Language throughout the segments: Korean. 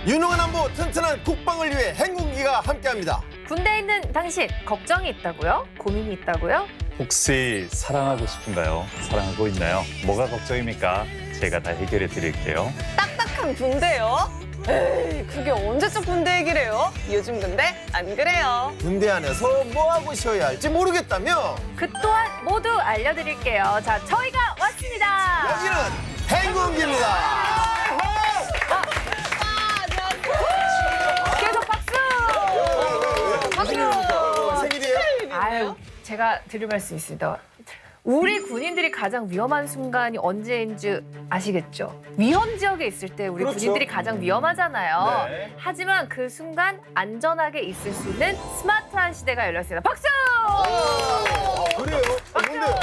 유능한 안보 튼튼한 국방을 위해 행군기가 함께합니다. 군대에 있는 당신, 걱정이 있다고요? 고민이 있다고요? 혹시 사랑하고 싶은가요? 사랑하고 있나요? 뭐가 걱정입니까? 제가 다 해결해 드릴게요. 딱딱한 군대요? 에이, 그게 언제적 군대 얘기래요? 요즘 군대 안 그래요. 군대 안에서 뭐 하고 쉬어야 할지 모르겠다며 그 또한 모두 알려드릴게요. 자, 저희가 왔습니다. 여기는 행군기입니다. 계속 박수! 박수! 생일이에요? 아유, 제가 드릴 말씀 있습니다. 우리 군인들이 가장 위험한 순간이 언제인 줄 아시겠죠? 위험 지역에 있을 때 우리 그렇죠. 군인들이 가장 위험하잖아요. 네. 하지만 그 순간 안전하게 있을 수 있는 스마트한 시대가 열렸습니다. 박수! 그래요? 뭔데요?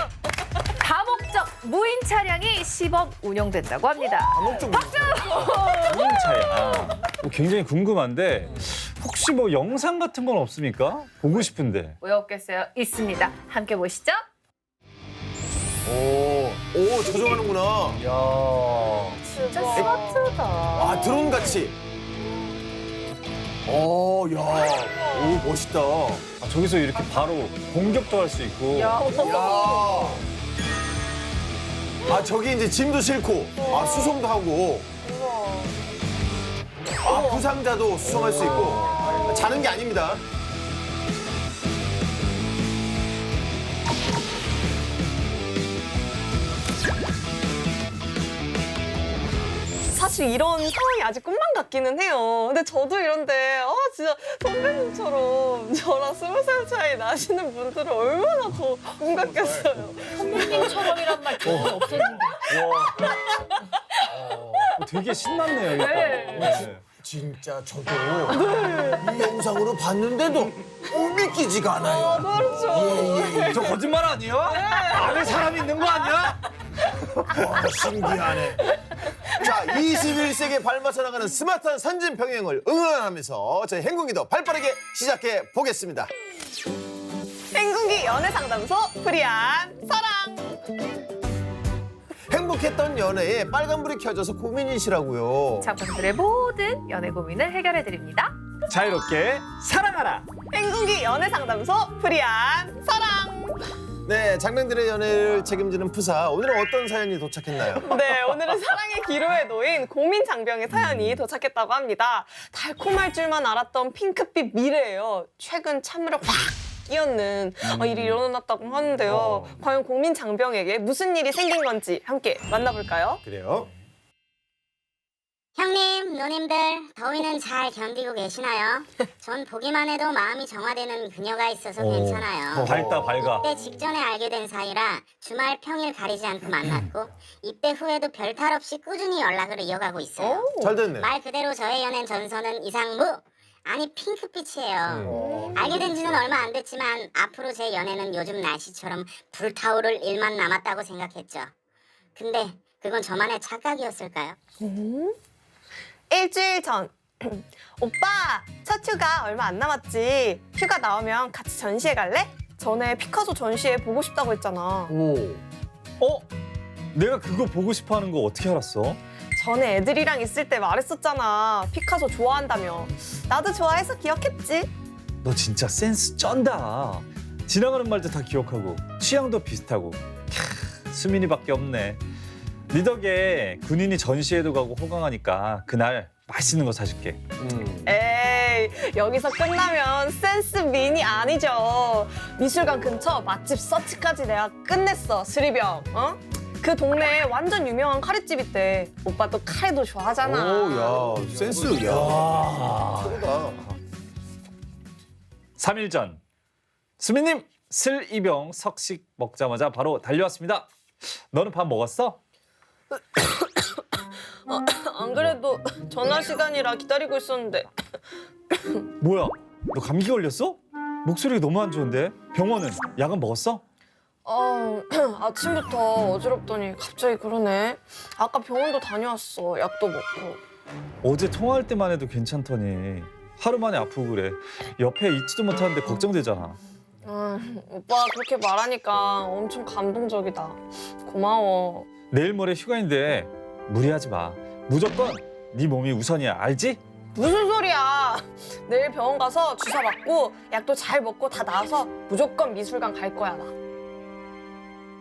다목적 무인 차량이 시범 운영된다고 합니다. 다목적 무인 차량. 굉장히 궁금한데 혹시 뭐 영상 같은 건 없습니까? 보고 싶은데. 왜 없겠어요? 있습니다. 함께 보시죠. 오, 조정하는구나. 이야. 진짜 스마트다. 아, 드론 같이. 야, 오, 멋있다. 아, 저기서 이렇게 바로 공격도 할 수 있고. 야. 아, 저기 이제 짐도 싣고, 아, 수송도 하고. 아, 부상자도 수송할 수 있고. 자는 게 아닙니다. 사실 이런 상황이 아직 꿈만 같기는 해요. 근데 저도 이런데 진짜 선배님처럼 저랑 20살 차이 나시는 분들은 얼마나 더 꿈 같겠어요. 선배님처럼이란 말 전혀 없었는데. 되게 신났네요, 이거. 네. 네. 진짜 저도 이 영상으로 봤는데도 믿기지가 않아요. 그렇죠. 예. 저 거짓말 아니에요? 안에 사람이 있는 거 아니야? 와, 신기하네. 자, 21세기에 발맞춰 나가는 스마트한 선진 병행을 응원하면서 저희 행군기도 발빠르게 시작해 보겠습니다. 행군기 연애상담소 프리한 사랑. 행복했던 연애에 빨간불이 켜져서 고민이시라고요. 장병들의 모든 연애 고민을 해결해 드립니다. 자유롭게 사랑하라. 행군기 연애상담소 프리한 사랑. 네, 장병들의 연애를 책임지는 푸사. 오늘은 어떤 사연이 도착했나요? 네, 오늘은 사랑의 기로에 놓인 고민 장병의 사연이 도착했다고 합니다. 달콤할 줄만 알았던 핑크빛 미래예요. 최근 찬물을 확 끼얹는 일이 일어났다고 하는데요. 과연 고민 장병에게 무슨 일이 생긴 건지 함께 만나볼까요? 그래요? 형님, 누님들, 더위는 잘 견디고 계시나요? 전 보기만 해도 마음이 정화되는 그녀가 있어서 괜찮아요. 밝다, 밝아. 입대 직전에 알게 된 사이라 주말 평일 가리지 않고 만났고 입대 후에도 별탈 없이 꾸준히 연락을 이어가고 있어요. 잘 됐네. 말 그대로 저의 연애 전선은 이상무, 아니 핑크빛이에요. 알게 된 지는 얼마 안 됐지만 앞으로 제 연애는 요즘 날씨처럼 불타오를 일만 남았다고 생각했죠. 근데 그건 저만의 착각이었을까요? 일주일 전. 오빠, 첫 휴가 얼마 안 남았지? 휴가 나오면 같이 전시회 갈래? 전에 피카소 전시회 보고 싶다고 했잖아. 오. 내가 그거 보고 싶어 하는 거 어떻게 알았어? 전에 애들이랑 있을 때 말했었잖아. 피카소 좋아한다며. 나도 좋아해서 기억했지. 너 진짜 센스 쩐다. 지나가는 말도 다 기억하고 취향도 비슷하고. 캬, 수민이밖에 없네. 네 덕에 군인이 전시회도 가고 호강하니까 그날 맛있는 거 사줄게. 에이, 여기서 끝나면 센스 민이 아니죠. 미술관 근처 맛집 서치까지 내가 끝냈어, 수리병. 그 동네에 완전 유명한 카레집 있대. 오빠 또 카레도 좋아하잖아. 오, 야, 센스, 야. 최고다. 3일 전 수민님 슬이병 석식 먹자마자 바로 달려왔습니다. 너는 밥 먹었어? 안 그래도 전화 시간이라 기다리고 있었는데. 뭐야? 너 감기 걸렸어? 목소리가 너무 안 좋은데? 병원은? 약은 먹었어? 아침부터 어지럽더니 갑자기 그러네. 아까 병원도 다녀왔어. 약도 먹고. 어제 통화할 때만 해도 괜찮더니 하루 만에 아프고 그래. 옆에 있지도 못하는데 걱정되잖아. 오빠가 그렇게 말하니까 엄청 감동적이다. 고마워. 내일 모레 휴가인데 무리하지 마. 무조건 네 몸이 우선이야. 알지? 무슨 소리야. 내일 병원 가서 주사 맞고 약도 잘 먹고 다 나와서 무조건 미술관 갈 거야 나.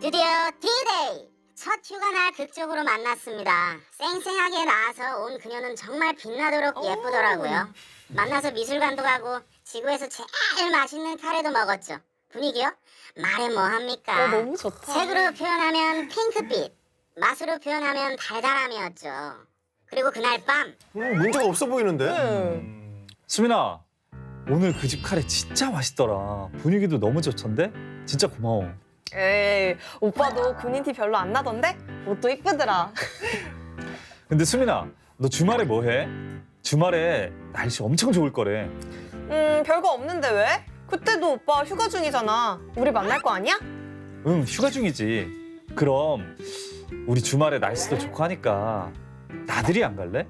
드디어 D-Day! 첫 휴가날 극적으로 만났습니다. 쌩쌩하게 나와서 온 그녀는 정말 빛나도록 예쁘더라고요. 만나서 미술관도 가고 지구에서 제일 맛있는 카레도 먹었죠. 분위기요? 말해 뭐합니까? 너무 좋다. 색으로 표현하면 핑크빛, 맛으로 표현하면 달달함이었죠. 그리고 그날 밤 문제가 없어 보이는데? 수민아, 오늘 그 집 카레 진짜 맛있더라. 분위기도 너무 좋던데? 진짜 고마워. 에이, 오빠도 군인 티 별로 안 나던데? 옷도 이쁘더라. 근데 수민아, 너 주말에 뭐 해? 주말에 날씨 엄청 좋을 거래. 별거 없는데 왜? 그때도 오빠 휴가 중이잖아. 우리 만날 거 아니야? 응, 휴가 중이지. 그럼 우리 주말에 날씨도 좋고 하니까 나들이 안 갈래?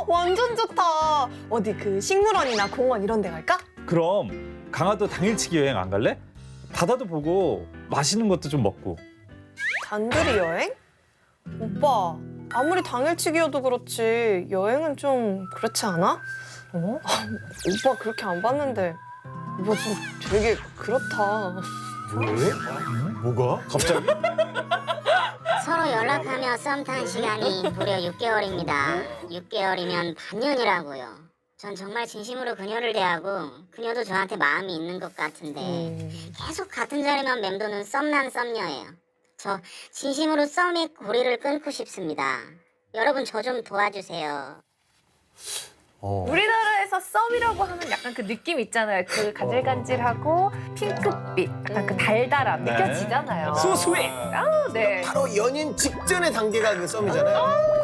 완전 좋다. 어디 그 식물원이나 공원 이런 데 갈까? 그럼 강화도 당일치기 여행 안 갈래? 바다도 보고 맛있는 것도 좀 먹고. 단둘이 여행? 오빠, 아무리 당일치기여도 그렇지 여행은 좀 그렇지 않아? 오빠 그렇게 안 봤는데 오빠 좀 되게 그렇다. 왜? 뭐가? 갑자기? 서로 연락하며 썸 탄 시간이 무려 6개월입니다. 6개월이면 반년이라고요. 전 정말 진심으로 그녀를 대하고 그녀도 저한테 마음이 있는 것 같은데 계속 같은 자리만 맴도는 썸남 썸녀예요. 저 진심으로 썸의 고리를 끊고 싶습니다. 여러분 저 좀 도와주세요. 우리나라에서 썸이라고 하면 약간 그 느낌 있잖아요. 그 간질간질하고 핑크빛, 약간 그 달달함 네. 느껴지잖아요. 수스윗. 아, 네. 바로 연인 직전의 단계가 그 썸이잖아요.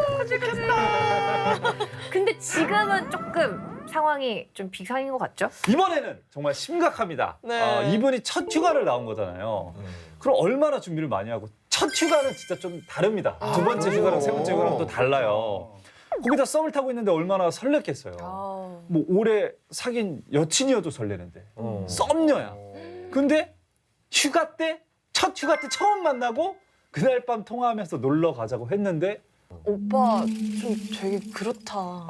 근데 지금은 조금 상황이 좀 비상인 것 같죠? 이번에는 정말 심각합니다. 네. 이분이 첫 휴가를 나온 거잖아요. 그럼 얼마나 준비를 많이 하고 첫 휴가는 진짜 좀 다릅니다. 두 번째 휴가랑 세 번째 휴가랑 또 달라요. 거기다 썸을 타고 있는데 얼마나 설렜겠어요. 뭐 오래 사귄 여친이어도 설레는데 썸녀야. 근데 휴가 때 첫 휴가 때 처음 만나고 그날 밤 통화하면서 놀러 가자고 했는데 오빠 좀 되게 그렇다.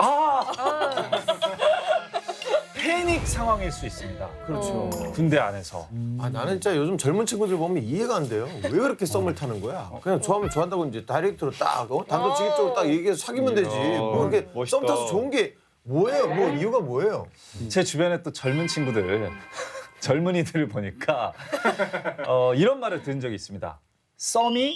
패닉 상황일 수 있습니다. 그렇죠. 군대 안에서. 나는 진짜 요즘 젊은 친구들 보면 이해가 안 돼요. 왜 그렇게 썸을 타는 거야? 그냥 좋아하면 좋아한다고 이제 다이렉트로 딱 단도직입적으로 딱 얘기해서 사귀면 되지. 뭐 이렇게 멋있다. 썸 타서 좋은 게 뭐예요? 뭐 이유가 뭐예요? 제 주변에 또 젊은 친구들, 젊은이들을 보니까 이런 말을 들은 적이 있습니다. 썸이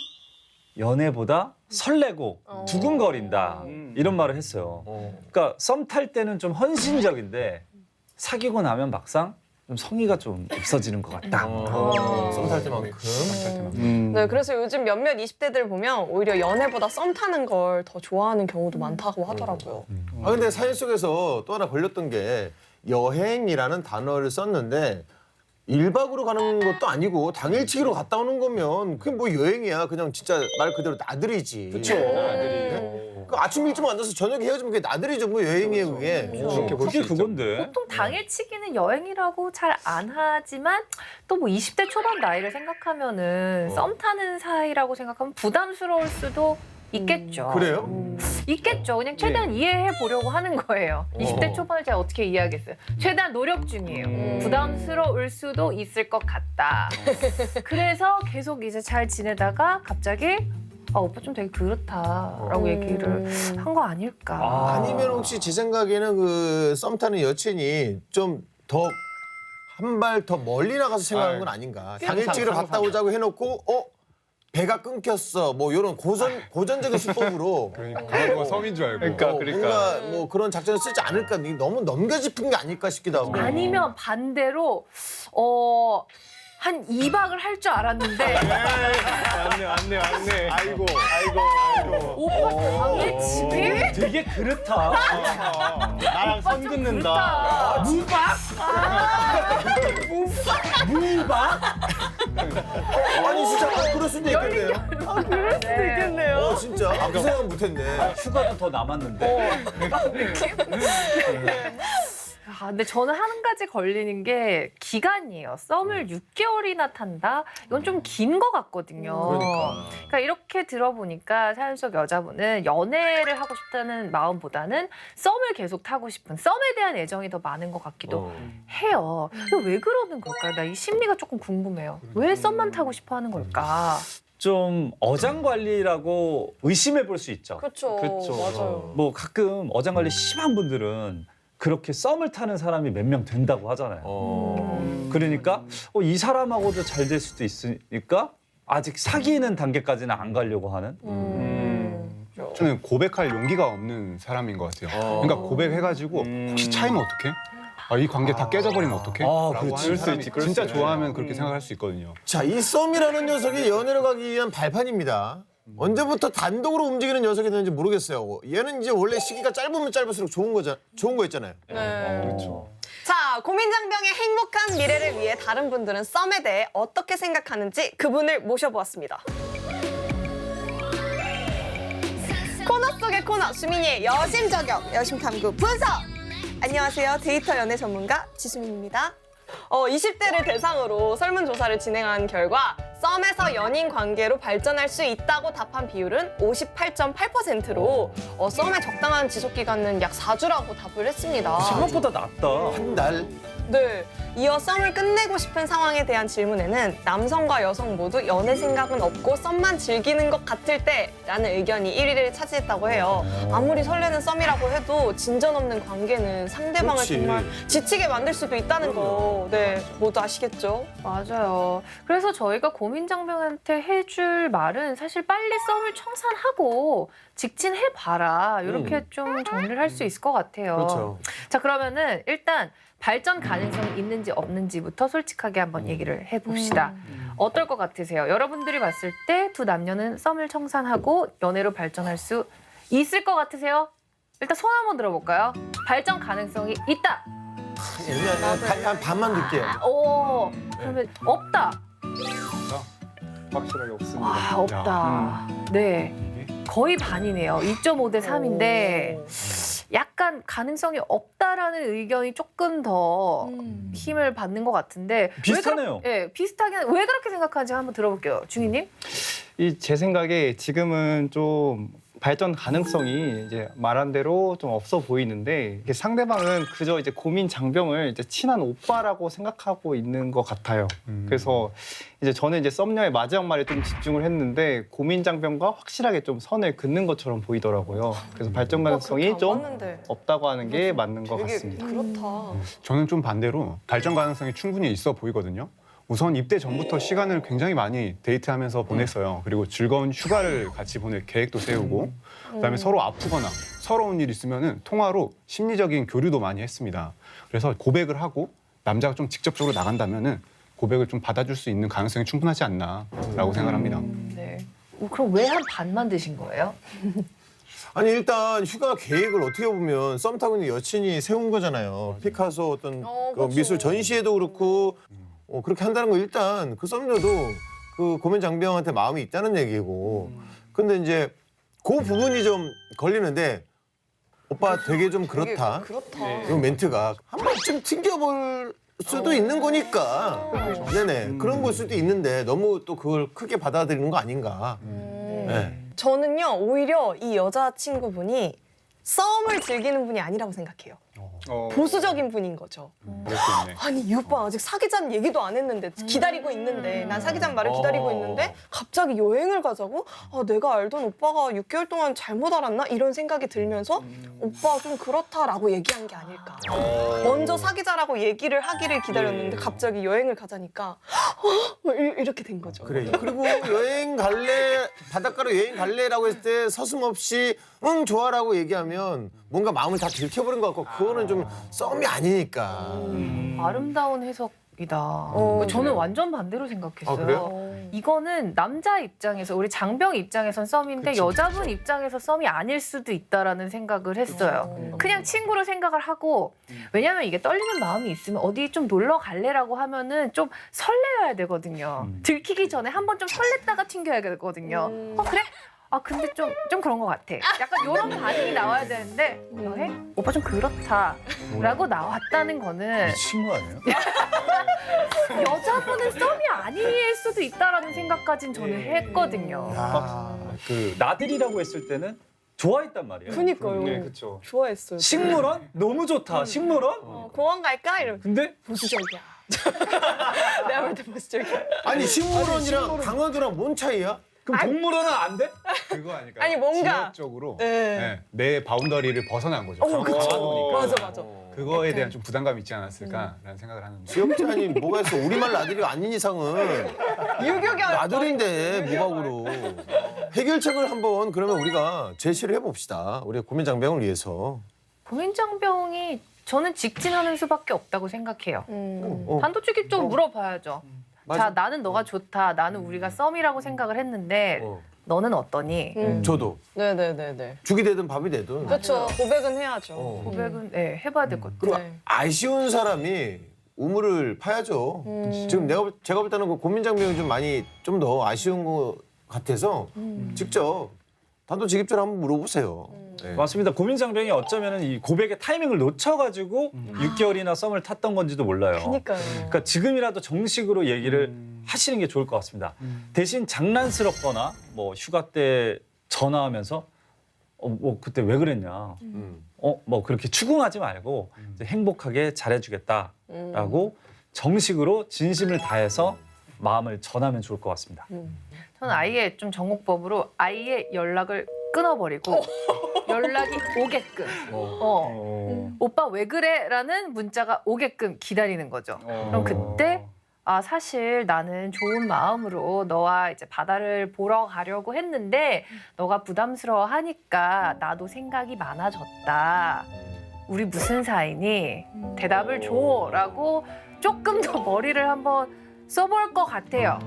연애보다 설레고 두근거린다. 이런 말을 했어요. 그러니까 썸 탈 때는 좀 헌신적인데 사귀고 나면 막상 좀 성의가 좀 없어지는 것 같다. 썸 탈 때만큼. 네, 그래서 요즘 몇몇 20대들 보면 오히려 연애보다 썸 타는 걸 더 좋아하는 경우도 많다고 하더라고요. 근데 사연 속에서 또 하나 걸렸던 게 여행이라는 단어를 썼는데 1박으로 가는 것도 아니고 당일치기로 갔다 오는 거면 그게 뭐 여행이야. 그냥 진짜 말 그대로 나들이지. 그렇죠. 그 아침 일찍 만나서 저녁에 헤어지면 그게 나들이죠. 뭐 여행이에요 그게. 그게 그건데. 보통 당일치기는 여행이라고 잘 안 하지만 또 뭐 20대 초반 나이를 생각하면은 썸 타는 사이라고 생각하면 부담스러울 수도 있겠죠. 그래요? 있겠죠. 그냥 최대한 이해해 보려고 하는 거예요. 20대 초반을 제가 어떻게 이해하겠어요. 최대한 노력 중이에요. 부담스러울 수도 있을 것 같다. 그래서 계속 이제 잘 지내다가 갑자기 오빠 좀 되게 그렇다라고 얘기를 한 거 아닐까. 아니면 혹시 제 생각에는 그 썸 타는 여친이 좀 더 한 발 더 멀리 나가서 생각하는 건 아닌가. 당일치기로 갔다 오자고 해놓고 배가 끊겼어. 뭐 이런 고전적인 수법으로 그러니까 썸인 줄 알고. 뭔가 뭐 그런 작전을 쓰지 않을까. 이게 너무 넘겨짚은 게 아닐까 싶기도 하고. 아니면 반대로 한 2박을 할 줄 알았는데 맞네. 아이고. 오빠 당일치기? 되게 그렇다. 나랑 선 긋는다. 무박? 무박? 아니 진짜 그럴 수도 있겠네요. 그럴 수도 있겠네요. 진짜 그 생각 못했네. 휴가도 더 남았는데. 근데 저는 한 가지 걸리는 게 기간이에요. 썸을 6개월이나 탄다? 이건 좀 긴 것 같거든요. 그러니까 이렇게 들어보니까 사연 속 여자분은 연애를 하고 싶다는 마음보다는 썸을 계속 타고 싶은 썸에 대한 애정이 더 많은 것 같기도 해요. 근데 왜 그러는 걸까요? 나 이 심리가 조금 궁금해요. 왜 썸만 타고 싶어 하는 걸까? 좀 어장관리라고 의심해 볼 수 있죠. 그렇죠. 맞아요. 뭐 가끔 어장관리 심한 분들은 그렇게 썸을 타는 사람이 몇 명 된다고 하잖아요. 그러니까 이 사람하고도 잘 될 수도 있으니까 아직 사귀는 단계까지는 안 가려고 하는. 저는 고백할 용기가 없는 사람인 것 같아요. 그러니까 고백해가지고 혹시 차이면 어떡해? 이 관계 다 깨져버리면 어떡해? 라고 그렇지. 하는 사람이 진짜 좋아하면 그렇게 생각할 수 있거든요. 자, 이 썸이라는 녀석이 연애로 가기 위한 발판입니다. 언제부터 단독으로 움직이는 녀석이 되는지 모르겠어요. 얘는 이제 원래 시기가 짧으면 짧을수록 좋은 거였잖아요. 그렇죠. 자, 고민장병의 행복한 미래를 위해 다른 분들은 썸에 대해 어떻게 생각하는지 그분을 모셔보았습니다. 코너 속의 코너, 수민이의 여심 저격, 여심 탐구 분석! 안녕하세요. 데이터 연애 전문가 지수민입니다. 20대를 대상으로 설문조사를 진행한 결과 썸에서 연인 관계로 발전할 수 있다고 답한 비율은 58.8%로 썸의 적당한 지속기간은 약 4주라고 답을 했습니다. 생각보다 낫다. 한 달. 네. 이어 썸을 끝내고 싶은 상황에 대한 질문에는 남성과 여성 모두 연애 생각은 없고 썸만 즐기는 것 같을 때라는 의견이 1위를 차지했다고 해요. 아무리 설레는 썸이라고 해도 진전 없는 관계는 상대방을 그렇지. 정말 지치게 만들 수도 있다는 거, 네, 모두 아시겠죠? 맞아요. 그래서 저희가 고민장병한테 해줄 말은 사실 빨리 썸을 청산하고 직진해봐라. 이렇게 좀 정리를 할 수 있을 것 같아요. 그렇죠. 자, 그러면은 일단 발전 가능성이 있는지 없는지부터 솔직하게 한번 얘기를 해봅시다. 어떨 것 같으세요? 여러분들이 봤을 때 두 남녀는 썸을 청산하고 연애로 발전할 수 있을 것 같으세요? 일단 손 한번 들어볼까요? 발전 가능성이 있다. 한 반만 듣게요. 오, 그러면 없다. 확실하게 없습니다. 와, 없다. 네. 거의 반이네요. 2.5대 3인데 약간 가능성이 없다라는 의견이 조금 더 힘을 받는 것 같은데 비슷하네요. 네, 비슷하게 왜 그렇게 생각하는지 한번 들어볼게요. 중희님. 제 생각에 지금은 좀 발전 가능성이 이제 말한 대로 좀 없어 보이는데 이게 상대방은 그저 이제 고민 장병을 이제 친한 오빠라고 생각하고 있는 것 같아요. 그래서 이제 저는 이제 썸녀의 마지막 말에 좀 집중을 했는데 고민 장병과 확실하게 좀 선을 긋는 것처럼 보이더라고요. 그래서 발전 가능성이 좀 없다고 하는 게 맞는 것 같습니다. 그렇다. 저는 좀 반대로 발전 가능성이 충분히 있어 보이거든요. 우선 입대 전부터 시간을 굉장히 많이 데이트하면서 보냈어요. 그리고 즐거운 휴가를 같이 보낼 계획도 세우고 그다음에 서로 아프거나 서러운 일 있으면은 통화로 심리적인 교류도 많이 했습니다. 그래서 고백을 하고 남자가 좀 직접적으로 나간다면은 고백을 좀 받아줄 수 있는 가능성이 충분하지 않나라고 생각합니다. 네. 그럼 왜 한 반만 드신 거예요? 아니 일단 휴가 계획을 어떻게 보면 썸 타고 있는 여친이 세운 거잖아요. 피카소 어떤 그 그렇죠. 미술 전시회도 그렇고 그렇게 한다는 거 일단 그 썸녀도 그 고민 장병한테 마음이 있다는 얘기고. 근데 이제 그 부분이 좀 걸리는데 오빠 되게 좀 그렇다. 그렇다. 이 멘트가 한 번쯤 튕겨볼 수도 있는 거니까. 네네. 그런 걸 수도 있는데 너무 또 그걸 크게 받아들이는 거 아닌가. 네. 저는요, 오히려 이 여자친구분이 썸을 즐기는 분이 아니라고 생각해요. 보수적인 분인 거죠. 그럴 수 있네. 아니, 이 오빠 아직 사귀자는 얘기도 안 했는데 기다리고 있는데 난 사귀자는 말을 기다리고 있는데 갑자기 여행을 가자고? 내가 알던 오빠가 6개월 동안 잘못 알았나? 이런 생각이 들면서 오빠 좀 그렇다라고 얘기한 게 아닐까. 먼저 사귀자라고 얘기를 하기를 기다렸는데 갑자기 여행을 가자니까 이렇게 된 거죠. 그래. 그리고 여행 갈래, 바닷가로 여행 갈래라고 했을 때 서슴없이 응 좋아라고 얘기하면 뭔가 마음을 다 들켜버린 것 같고 그거는 좀 썸이 아니니까. 아름다운 해석이다. 저는 완전 반대로 생각했어요. 그래요? 이거는 남자 입장에서 우리 장병 입장에선 썸인데 여자분 입장에서 썸이 아닐 수도 있다라는 생각을 했어요. 그냥 친구로 생각을 하고 왜냐면 이게 떨리는 마음이 있으면 어디 좀 놀러 갈래라고 하면은 좀 설레어야 되거든요. 들키기 전에 한번 좀 설렜다가 튕겨야 되거든요. 그래? 근데 좀 그런 것 같아. 약간 이런 반응이 나와야 되는데 여행? 오빠 좀 그렇다. 라고 나왔다는 거는 친구 아니에요? 여자분은 썸이 아닐 수도 있다라는 생각까진 저는 했거든요. 그 나들이라고 했을 때는 좋아했단 말이에요. 그니까요. 네, 그렇죠. 좋아했어요. 식물원? 너무 좋다. 식물원? 공원 갈까? 이러면 근데 보수적이야. 내가 볼 때 보수적이야. 아니 식물원이랑 강화도랑 뭔 차이야? 그럼 동물원은 안 돼? 그거 아닐까요? 아니, 뭔가- 지역적으로 네. 네, 내 바운더리를 벗어난 거죠. 그쵸. 강화도니까. 맞아. 그거에 대한 좀 부담감이 있지 않았을까라는 생각을 하는데. 지역제 아니 뭐가 있어? 우리말 나들이 아닌 이상은 유교경 나들인데 무각으로 해결책을 한번 그러면 우리가 제시를 해봅시다. 우리의 고민장병을 위해서. 고민장병이 저는 직진하는 수밖에 없다고 생각해요. 어. 단도직입적으로 물어봐야죠. 맞아. 자, 나는 너가 좋다. 나는 우리가 썸이라고 생각을 했는데 어. 너는 어떠니? 저도 네네네네. 죽이 되든 밥이 되든. 그렇죠. 고백은 해야죠. 어. 고백은 해봐야 될 것 같아요. 그리고 네. 아쉬운 사람이 우물을 파야죠. 지금 제가 볼 때는 그 고민장병이 좀 많이 좀 더 아쉬운 것 같아서 직접 단도직입적으로 한번 물어보세요. 네. 맞습니다. 고민장병이 어쩌면 이 고백의 타이밍을 놓쳐가지고 6개월이나 썸을 탔던 건지도 몰라요. 그니까요. 그러니까 지금이라도 정식으로 얘기를 하시는 게 좋을 것 같습니다. 대신 장난스럽거나 뭐 휴가 때 전화하면서 뭐 그때 왜 그랬냐. 뭐 그렇게 추궁하지 말고 이제 행복하게 잘해주겠다라고 정식으로 진심을 다해서 마음을 전하면 좋을 것 같습니다. 저는 아예 좀 전공법으로 아예 연락을 끊어버리고 연락이 오게끔 오빠 왜 그래? 라는 문자가 오게끔 기다리는 거죠. 그럼 그때 사실 나는 좋은 마음으로 너와 이제 바다를 보러 가려고 했는데 너가 부담스러워 하니까 나도 생각이 많아졌다. 우리 무슨 사이니? 대답을 줘라고 조금 더 머리를 한번 써볼 것 같아요.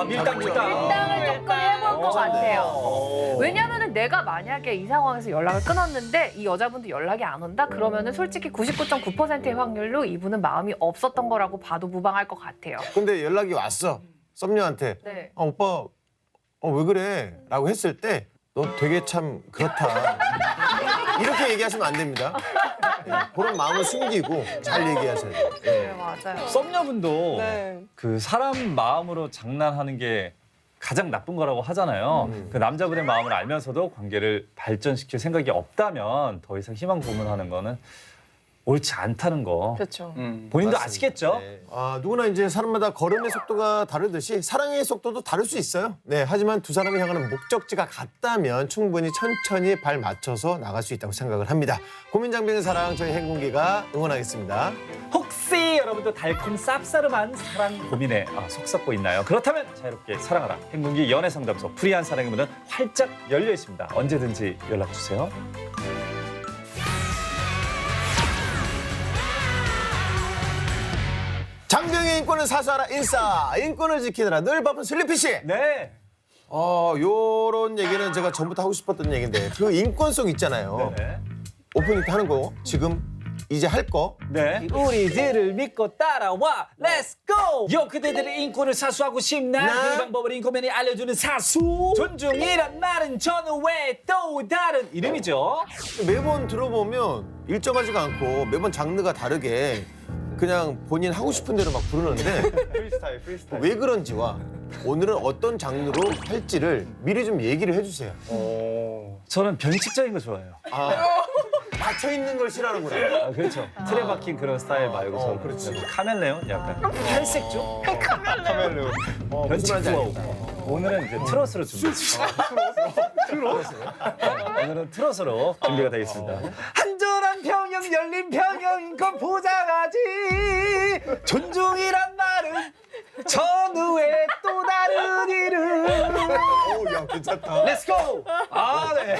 밀당을 조금 해볼 것 같아요. 왜냐하면 내가 만약에 이 상황에서 연락을 끊었는데 이 여자분도 연락이 안 온다? 그러면은 솔직히 99.9%의 확률로 이분은 마음이 없었던 거라고 봐도 무방할 것 같아요. 근데 연락이 왔어. 썸녀한테. 네. 오빠 왜 그래? 라고 했을 때 너 되게 참 그렇다. 이렇게 얘기하시면 안 됩니다. 네, 그런 마음을 숨기고 잘 얘기하셔야 돼요. 네, 맞아요. 썸녀분도 네. 그 사람 마음으로 장난하는 게 가장 나쁜 거라고 하잖아요. 그 남자분의 마음을 알면서도 관계를 발전시킬 생각이 없다면 더 이상 희망 고문하는 거는 옳지 않다는 거. 그렇죠. 본인도 맞습니다. 아시겠죠? 네. 누구나 이제 사람마다 걸음의 속도가 다르듯이 사랑의 속도도 다를 수 있어요. 네, 하지만 두 사람이 향하는 목적지가 같다면 충분히 천천히 발 맞춰서 나갈 수 있다고 생각을 합니다. 고민장병의 사랑 저희 행운기가 응원하겠습니다. 혹시 여러분도 달콤 쌉싸름한 사랑 고민에 속삭고 있나요? 그렇다면 자유롭게 사랑하라. 행복이 연애상담소 프리한 사랑의 문은 활짝 열려 있습니다. 언제든지 연락 주세요. 장병의 인권을 사수하라 인싸. 인권을 지키느라 늘 바쁜 슬리피 씨. 네. 요런 얘기는 제가 전부터 하고 싶었던 얘기인데 그 인권성 있잖아요. 네. 오프닝 때 하는 거 지금 이제 할 거. 네. 우리들을 믿고 따라와. Let's go. 요 그대들의 인권을 사수하고 싶나? 네. 그 방법을 인권맨이 알려주는 사수. 존중이란 말은 전후에 또 다른 이름이죠. 매번 들어보면 일정하지가 않고 매번 장르가 다르게 그냥 본인 하고 싶은 대로 막 부르는데 프리스타일. 왜 그런지와 오늘은 어떤 장르로 할지를 미리 좀 얘기를 해주세요. 저는 변칙적인 거 좋아해요. 닫혀 있는 걸 싫어하는구나. 그렇죠. 틀에 박힌 그런 스타일 말고 저는 그렇지. 카멜레온 약간 탈색조? 카멜레온. 변칙 무슨 말인지 플로우. 오늘은 이제 트롯으로 준비했습니다. 오늘은 트롯으로 준비가 되어 있습니다. 한전한 평영 열린 평영 인권 보장하지 존중이란 말은 전후에 또 다른 이름. 야 괜찮다. Let's go. 네.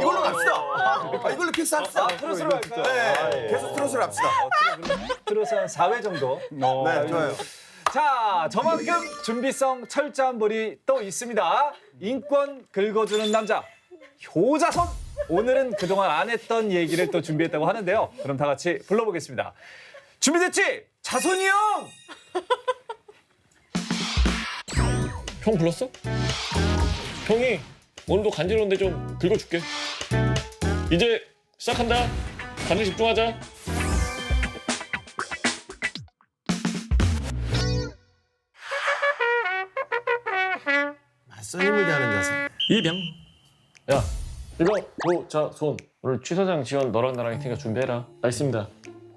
이걸로 갑시다. 이걸로 픽스합시다. 트롯으로 할까요? 네, 계속 트롯으로 합시다. 트롯은 한 4회 정도. 네, 좋아요. 자, 저만큼 준비성 철저한 분이 또 있습니다. 인권 긁어주는 남자, 효자손. 오늘은 그동안 안 했던 얘기를 또 준비했다고 하는데요. 그럼 다 같이 불러보겠습니다. 준비됐지? 자손이 형! 형 불렀어? 형이 오늘도 간지러운데 좀 긁어줄게. 이제 시작한다. 관리 집중하자. 맞서 힘을 다하는 자세. 이병. 야, 이거 자, 손. 오늘 취사장 지원 너랑 나랑 할 테니까 준비해라. 알겠습니다.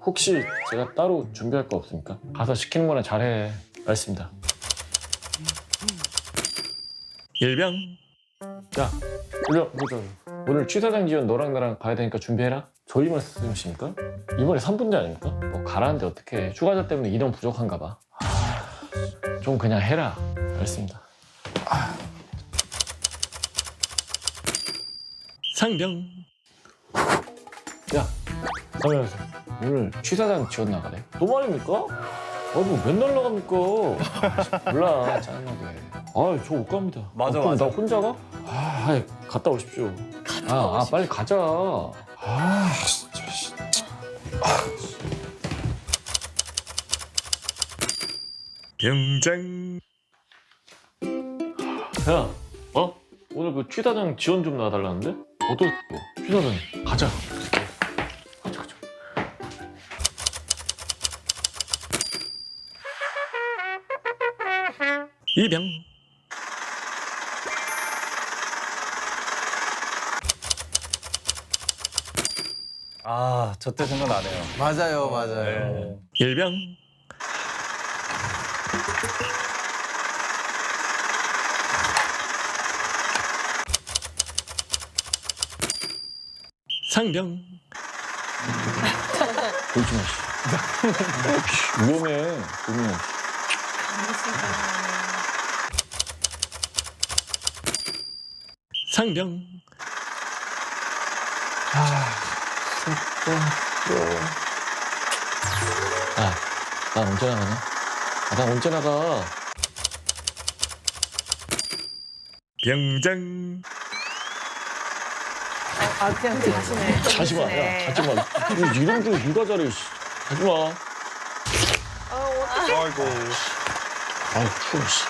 혹시 제가 따로 준비할 거 없습니까? 가서 시키는 거나 잘해. 알겠습니다. 일병. 야, 보자. 오늘 취사장 지원 너랑 나랑 가야 되니까 준비해라. 저희 말씀이십니까? 이번에 3분대 아닙니까? 뭐 가라는데 어떡해. 휴가자 때문에 인원 부족한가 봐. 좀 그냥 해라. 알겠습니다. 상병. 야, 가면서 오늘 취사장 지원 나가래. 또 말입니까? 뭐 맨날 나갑니까? 몰라, 짜증나게. 저 못 갑니다. 맞아, 그럼 맞아. 나 혼자 가? 갔다 오십시오. 빨리 가자. 진짜. 병장. 야, 오늘 그 취사장 지원 좀 나와달라는데? 취사장 가자. 가자. 이병. 저 때 생각나네요. 맞아요, 맞아요. 네. 일병. 상병. 보지 마, 씨. 위험해. 보면. 상병. 나 언제 나가냐? 나 언제 나가? 병장. 그냥 가시네. 가지 마, 야, 가지 마. 이런 줄 누가 잘해, 씨. 가지 마. 아이고. 추워, 씨.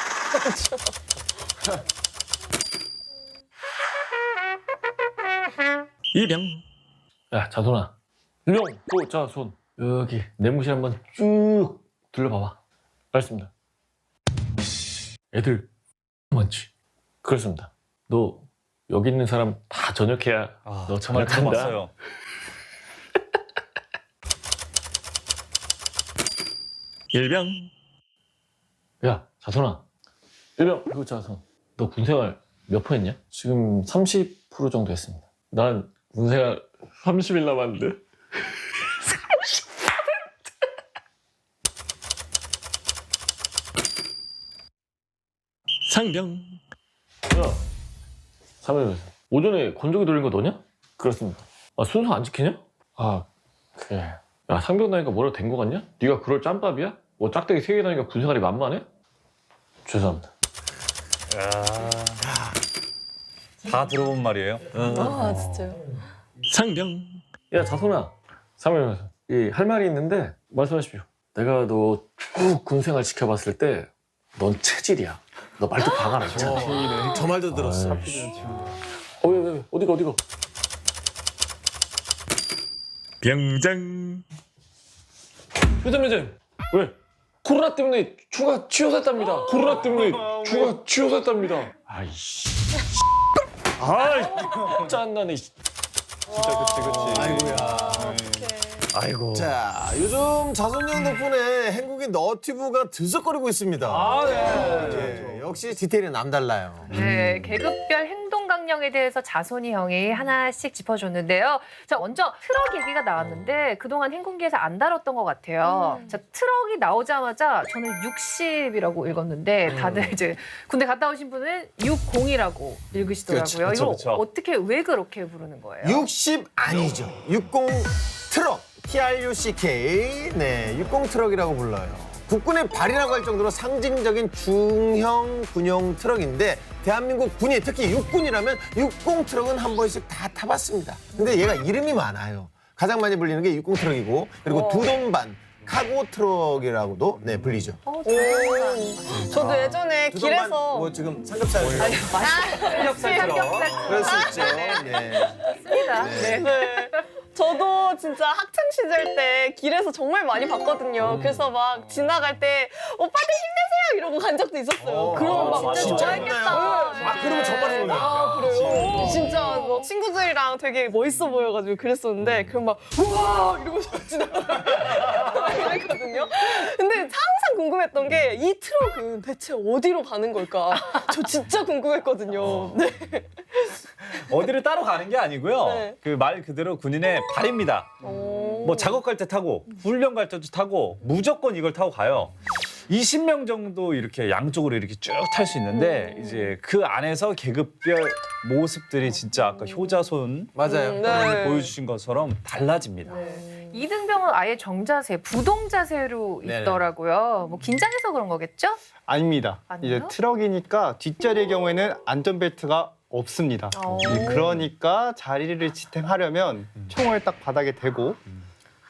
이병. 야, 자손아. 일병, 자, 손. 여기 내무실 한번 쭉 둘러봐봐. 알겠습니다. 애들 많지? 그렇습니다. 너 여기 있는 사람 다 전역해야 너 정말 처음 전역한다. 봤어요. 일병. 야, 자손아. 일병, 자손. 너 군생활 몇 번 했냐? 지금 30% 정도 했습니다. 난 군생활 30일 남았는데. 상병. 야, 3일 오전에 건조기 돌린 거 너냐? 그렇습니다. 순서 안 지키냐? 그래. 야, 상병 다니까 뭐라도 된 거 같냐? 네가 그럴 짬밥이야? 뭐 짝대기 3개 다니까 군생활이 만만해? 죄송합니다. 다 들어본 말이에요. 진짜요? 상병. 야, 자손아. 3일 할 말이 있는데 말씀하십시오. 내가 너 쭉 군생활 지켜봤을 때 넌 체질이야. 너 말도 박아라, 진짜. 저 말도 들었어. 왜? 어디가? 병장. 회장님, 왜? 코로나 때문에 휴가 취소했답니다. 코로나 때문에 휴가 취소했답니다. 아이씨. 짠나네. 진짜 그치. 아이고. 자, 요즘 자손형 덕분에 행국의 너튜브가 들썩거리고 있습니다. 예, 역시 디테일은 남달라요. 네, 계급별 행동 강령에 대해서 자손이 형이 하나씩 짚어줬는데요. 자, 먼저 트럭 얘기가 나왔는데 그동안 행군기에서 안 다뤘던 것 같아요. 자, 트럭이 나오자마자 저는 60이라고 읽었는데 다들 이제 군대 갔다 오신 분은 60이라고 읽으시더라고요. 그쵸, 이거 그쵸. 어떻게 왜 그렇게 부르는 거예요? 60 아니죠. 60 트럭. TRUCK. 네, 60 트럭이라고 불러요. 국군의 발이라고 할 정도로 상징적인 중형 군용 트럭인데 대한민국 군이 특히 육군이라면 60 트럭은 한 번씩 다 타봤습니다. 근데 얘가 이름이 많아요. 가장 많이 불리는 게 60 트럭이고 그리고 두돈반 카고 트럭이라고도 네 불리죠. 저도 예전에 두돈반 길에서 뭐 지금 삼겹살 삼겹살 그럴 수 있죠. 네. 씁니다. 네. 저도 진짜 학창 시절 때 길에서 정말 많이 봤거든요. 그래서 막 지나갈 때 오빠들 힘내세요 이러고 간 적도 있었어요. 그러고 막 진짜 좋아했겠다. 그러면 정말 힘든 거야. 그래요? 진짜 뭐 친구들이랑 되게 멋있어 보여가지고 그랬었는데 그럼 막 우와 이러고서 지나가거든요. 근데 항상 궁금했던 게 이 트럭은 대체 어디로 가는 걸까? 저 진짜 궁금했거든요. 네. 어디를 따로 가는 게 아니고요. 네. 그 말 그대로 군인의 발입니다. 뭐 작업 갈 때 타고 훈련 갈 때도 타고 무조건 이걸 타고 가요. 20명 정도 이렇게 양쪽으로 이렇게 쭉 탈 수 있는데 이제 그 안에서 계급별 모습들이 진짜 아까 효자손 맞아요. 네. 보여주신 것처럼 달라집니다. 이등병은 아예 정자세, 부동 자세로 네네. 있더라고요. 뭐 긴장해서 그런 거겠죠? 아닙니다. 아니요? 이제 트럭이니까 뒷자리의 경우에는 안전벨트가 없습니다. 그러니까 자리를 지탱하려면 총을 딱 바닥에 대고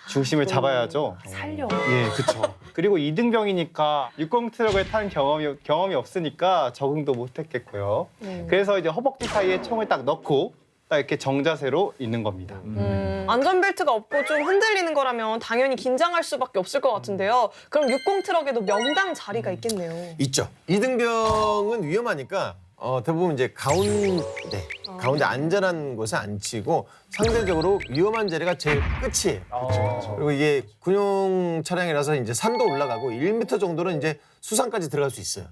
중심을 잡아야죠. 살려. 예, 그렇죠. 그리고 이등병이니까 60 트럭을 탄 경험이 없으니까 적응도 못했겠고요. 그래서 이제 허벅지 사이에 총을 딱 넣고 딱 이렇게 정자세로 있는 겁니다. 안전벨트가 없고 좀 흔들리는 거라면 당연히 긴장할 수밖에 없을 것 같은데요. 그럼 60 트럭에도 명당 자리가 있겠네요. 있죠. 이등병은 위험하니까 대부분 이제 가운데 안전한 곳에 앉히고 상대적으로 위험한 자리가 제일 끝이에요. 그리고 이게 군용 차량이라서 이제 산도 올라가고 1m 정도는 이제 수산까지 들어갈 수 있어요.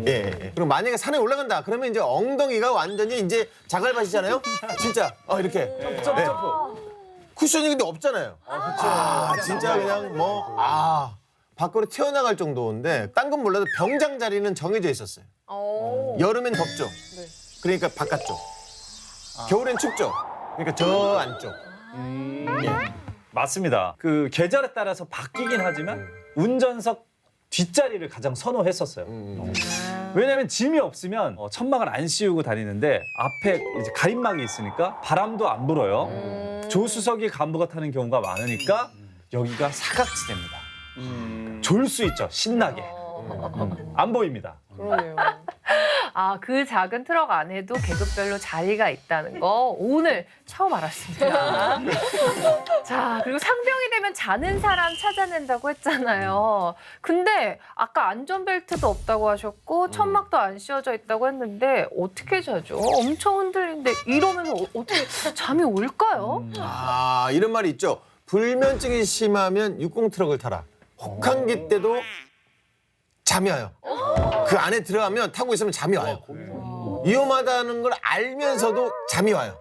예. 그리고 만약에 산에 올라간다 그러면 이제 엉덩이가 완전히 이제 자갈밭이잖아요. 진짜 이렇게 네. 쿠션이 근데 없잖아요. 진짜 그냥 밖으로 튀어나갈 정도인데 딴 건 몰라도 병장 자리는 정해져 있었어요. 여름엔 덥죠. 그러니까 바깥쪽. 겨울엔 춥죠. 그러니까 저 안쪽. 맞습니다. 그 계절에 따라서 바뀌긴 하지만 운전석 뒷자리를 가장 선호했었어요. 왜냐면 짐이 없으면 천막을 안 씌우고 다니는데 앞에 이제 가림막이 있으니까 바람도 안 불어요. 조수석이 간부가 타는 경우가 많으니까 여기가 사각지대입니다. 졸 수 있죠. 신나게. 안 보입니다. 그러네요. 그 작은 트럭 안에도 계급별로 자리가 있다는 거 오늘 처음 알았습니다. 자, 그리고 상병이 되면 자는 사람 찾아낸다고 했잖아요. 근데 아까 안전벨트도 없다고 하셨고 천막도 안 씌워져 있다고 했는데 어떻게 자죠? 엄청 흔들리는데 이러면서 어떻게 잠이 올까요? 이런 말이 있죠. 불면증이 심하면 60 트럭을 타라. 혹한기 때도 잠이 와요. 그 안에 들어가면 타고 있으면 잠이 와요. 위험하다는 걸 알면서도 잠이 와요.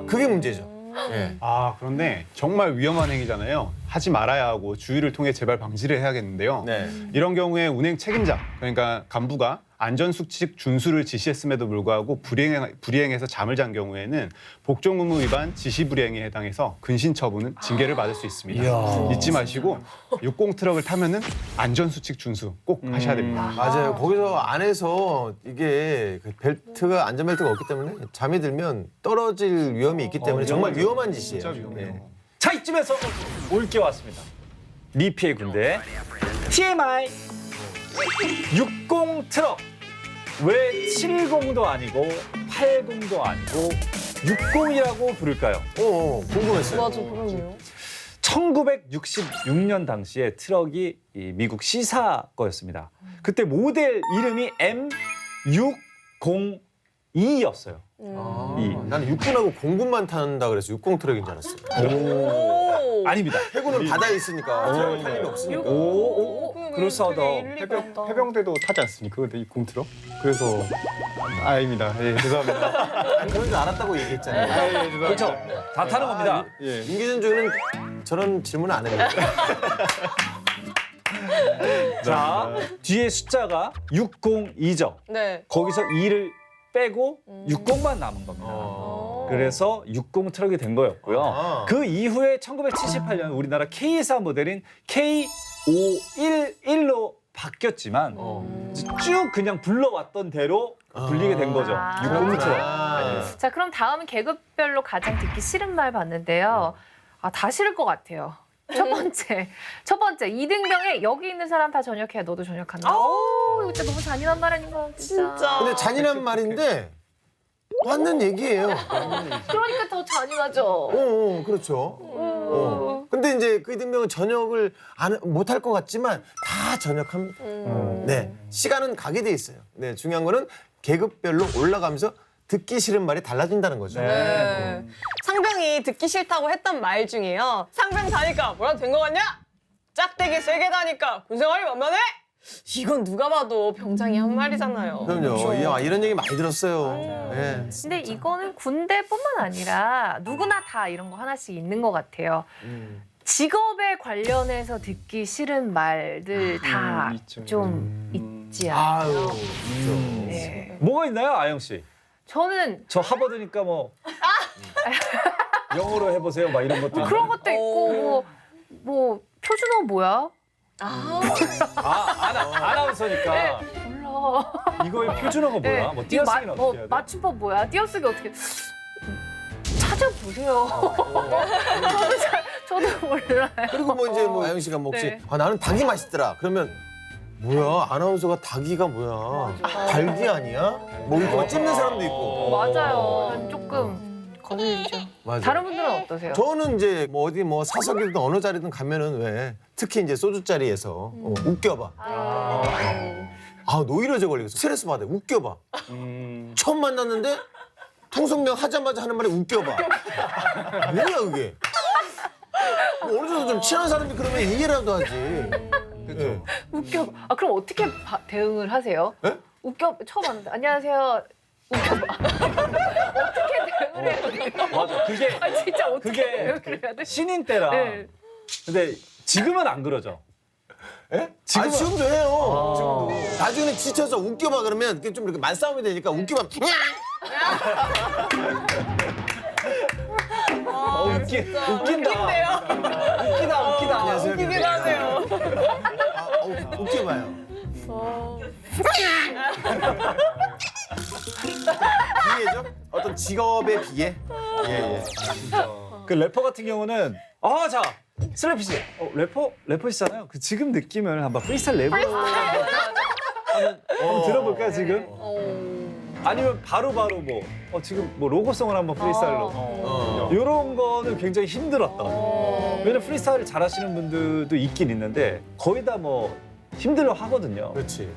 그게 문제죠. 예. 그런데 정말 위험한 행위잖아요. 하지 말아야 하고 주의를 통해 재발 방지를 해야겠는데요. 네. 이런 경우에 운행 책임자, 그러니까 간부가 안전수칙 준수를 지시했음에도 불구하고 불이행해서 잠을 잔 경우에는 복종의무 위반 지시불이행에 해당해서 근신처분은 징계를 받을 수 있습니다. 잊지 마시고 60 트럭을 타면은 안전수칙 준수 꼭 하셔야 됩니다. 맞아요. 거기서 안에서 이게 그 안전벨트가 없기 때문에 잠이 들면 떨어질 위험이 있기 때문에 정말 위험한 짓이에요. 진짜 위험해요. 네. 자, 이쯤에서 올 게 왔습니다. 리피의 군대 TMI 60 트럭. 왜 70도 아니고 80도 아니고 60이라고 부를까요? 궁금했어요. 맞아, 그러네요. 1966년 당시에 트럭이 이 미국 시사 거였습니다. 그때 모델 이름이 M602였어요. 나는 육군하고 공군만 탄다 그래서 60 트럭인 줄 알았어요. 아닙니다. 해군은 바다에 있으니까 트럭을 탈 일이 없으니까. 그럴싸하다. 해병대도 타지 않습니까? 근데 이 공트럭? 그래서 아닙니다. 예, 죄송합니다. 그런 줄 알았다고 얘기했잖아요. 예, 죄송합니다. 그렇죠. 다 타는 겁니다. 예. 임기준 중에는 저런 질문 안 해요. 자, 뒤에 숫자가 602죠. 네. 거기서 2를 빼고 60만 남은 겁니다. 그래서 60 트럭이 된 거였고요. 그 이후에 1978년 우리나라 K사 모델인 K511로 바뀌었지만 쭉 그냥 불러왔던 대로 불리게 된 거죠. 60 트럭. 자, 그럼 다음은 계급별로 가장 듣기 싫은 말 봤는데요. 다 싫을 것 같아요. 첫 번째 이등병에 여기 있는 사람 다 전역해야 너도 전역한다. 이거 진짜 너무 잔인한 말 아닌가 진짜. 근데 잔인한 말인데 맞는 얘기예요. 그러니까 더 잔인하죠. 그렇죠. 근데 이제 그 이등병은 전역을 못할 것 같지만 다 전역합니다. 네, 시간은 가게 돼 있어요. 네, 중요한 거는 계급별로 올라가면서 듣기 싫은 말이 달라진다는 거죠. 네. 상병이 듣기 싫다고 했던 말 중에요. 상병 다니까 뭐라도 된 거 같냐? 짝대기 3개 다니까 군생활이 만만해? 이건 누가 봐도 병장이 한 말이잖아요. 그럼요. 이런 얘기 많이 들었어요. 음. 예. 근데 이거는 군대뿐만 아니라 누구나 다 이런 거 하나씩 있는 것 같아요. 직업에 관련해서 듣기 싫은 말들 다 있죠. 좀 있지 않아요? 아유, 그렇죠. 네. 뭐가 있나요, 아영 씨? 저는 저 하버드니까 뭐 영어로 해보세요, 막 이런 것도. 그런 것도 있고 뭐 표준어 뭐야? 아나운서니까 몰라. 이거의 표준어가 뭐야? 네. 뭐 이거 띄어쓰기는 어떻게 해야 돼? 맞춤법 뭐야? 띄어쓰기 어떻게? 찾아보세요. 저도 몰라요. 그리고 뭐 이제 뭐 아영 씨가 뭐 혹시 네. 나는 닭이 맛있더라. 그러면 뭐야? 아나운서가 닭이가 뭐야? 닭이 아니야? 뭐 이렇게 막 찝는 사람도 있고. 맞아요. 난 조금 거슬리죠. 맞아요. 다른 분들은 어떠세요? 저는 이제 뭐 어디 뭐 사석이든 어느 자리든 가면은 왜 특히 이제 소주 자리에서 웃겨봐. 노이로제 걸리겠어. 스트레스 받아. 웃겨봐. 처음 만났는데 통성명 하자마자 하는 말에 웃겨봐. 뭐야 그게? 뭐 어느 정도 좀 친한 사람이 그러면 이해라도 하지. 그렇죠. 웃겨. 그럼 어떻게 대응을 하세요? 예? 웃겨 처음 왔는데 안녕하세요. 웃겨봐. 어떻게 대응을 해야 돼요? 맞아. 그게 진짜 어떻게 그게 대응을 해야 돼? 신인 때라. 네. 근데 지금은 안 그러죠. 예? 지금도 해요. 지금도. 나중에 지쳐서 웃겨봐 그러면 그게 좀 이렇게 말싸움이 되니까 웃겨봐. 웃긴다. 웃긴데요? 웃기다. 안녕하세요. 웃기긴 하네요. 웃겨봐요. 비애죠? 어떤 직업의 비애? 예. 그 래퍼 같은 경우는 자 슬래피씨 래퍼시잖아요. 그 지금 느낌을 한번 프리스타일 랩으로 한번 들어볼까요 지금? 아니면 바로바로 뭐 지금 뭐 로고송을 한번 프리스타일로 이런 거는 굉장히 힘들었다. 왜냐면 프리스타일을 잘하시는 분들도 있긴 있는데 거의 다 뭐 힘들어 하거든요. 그렇지.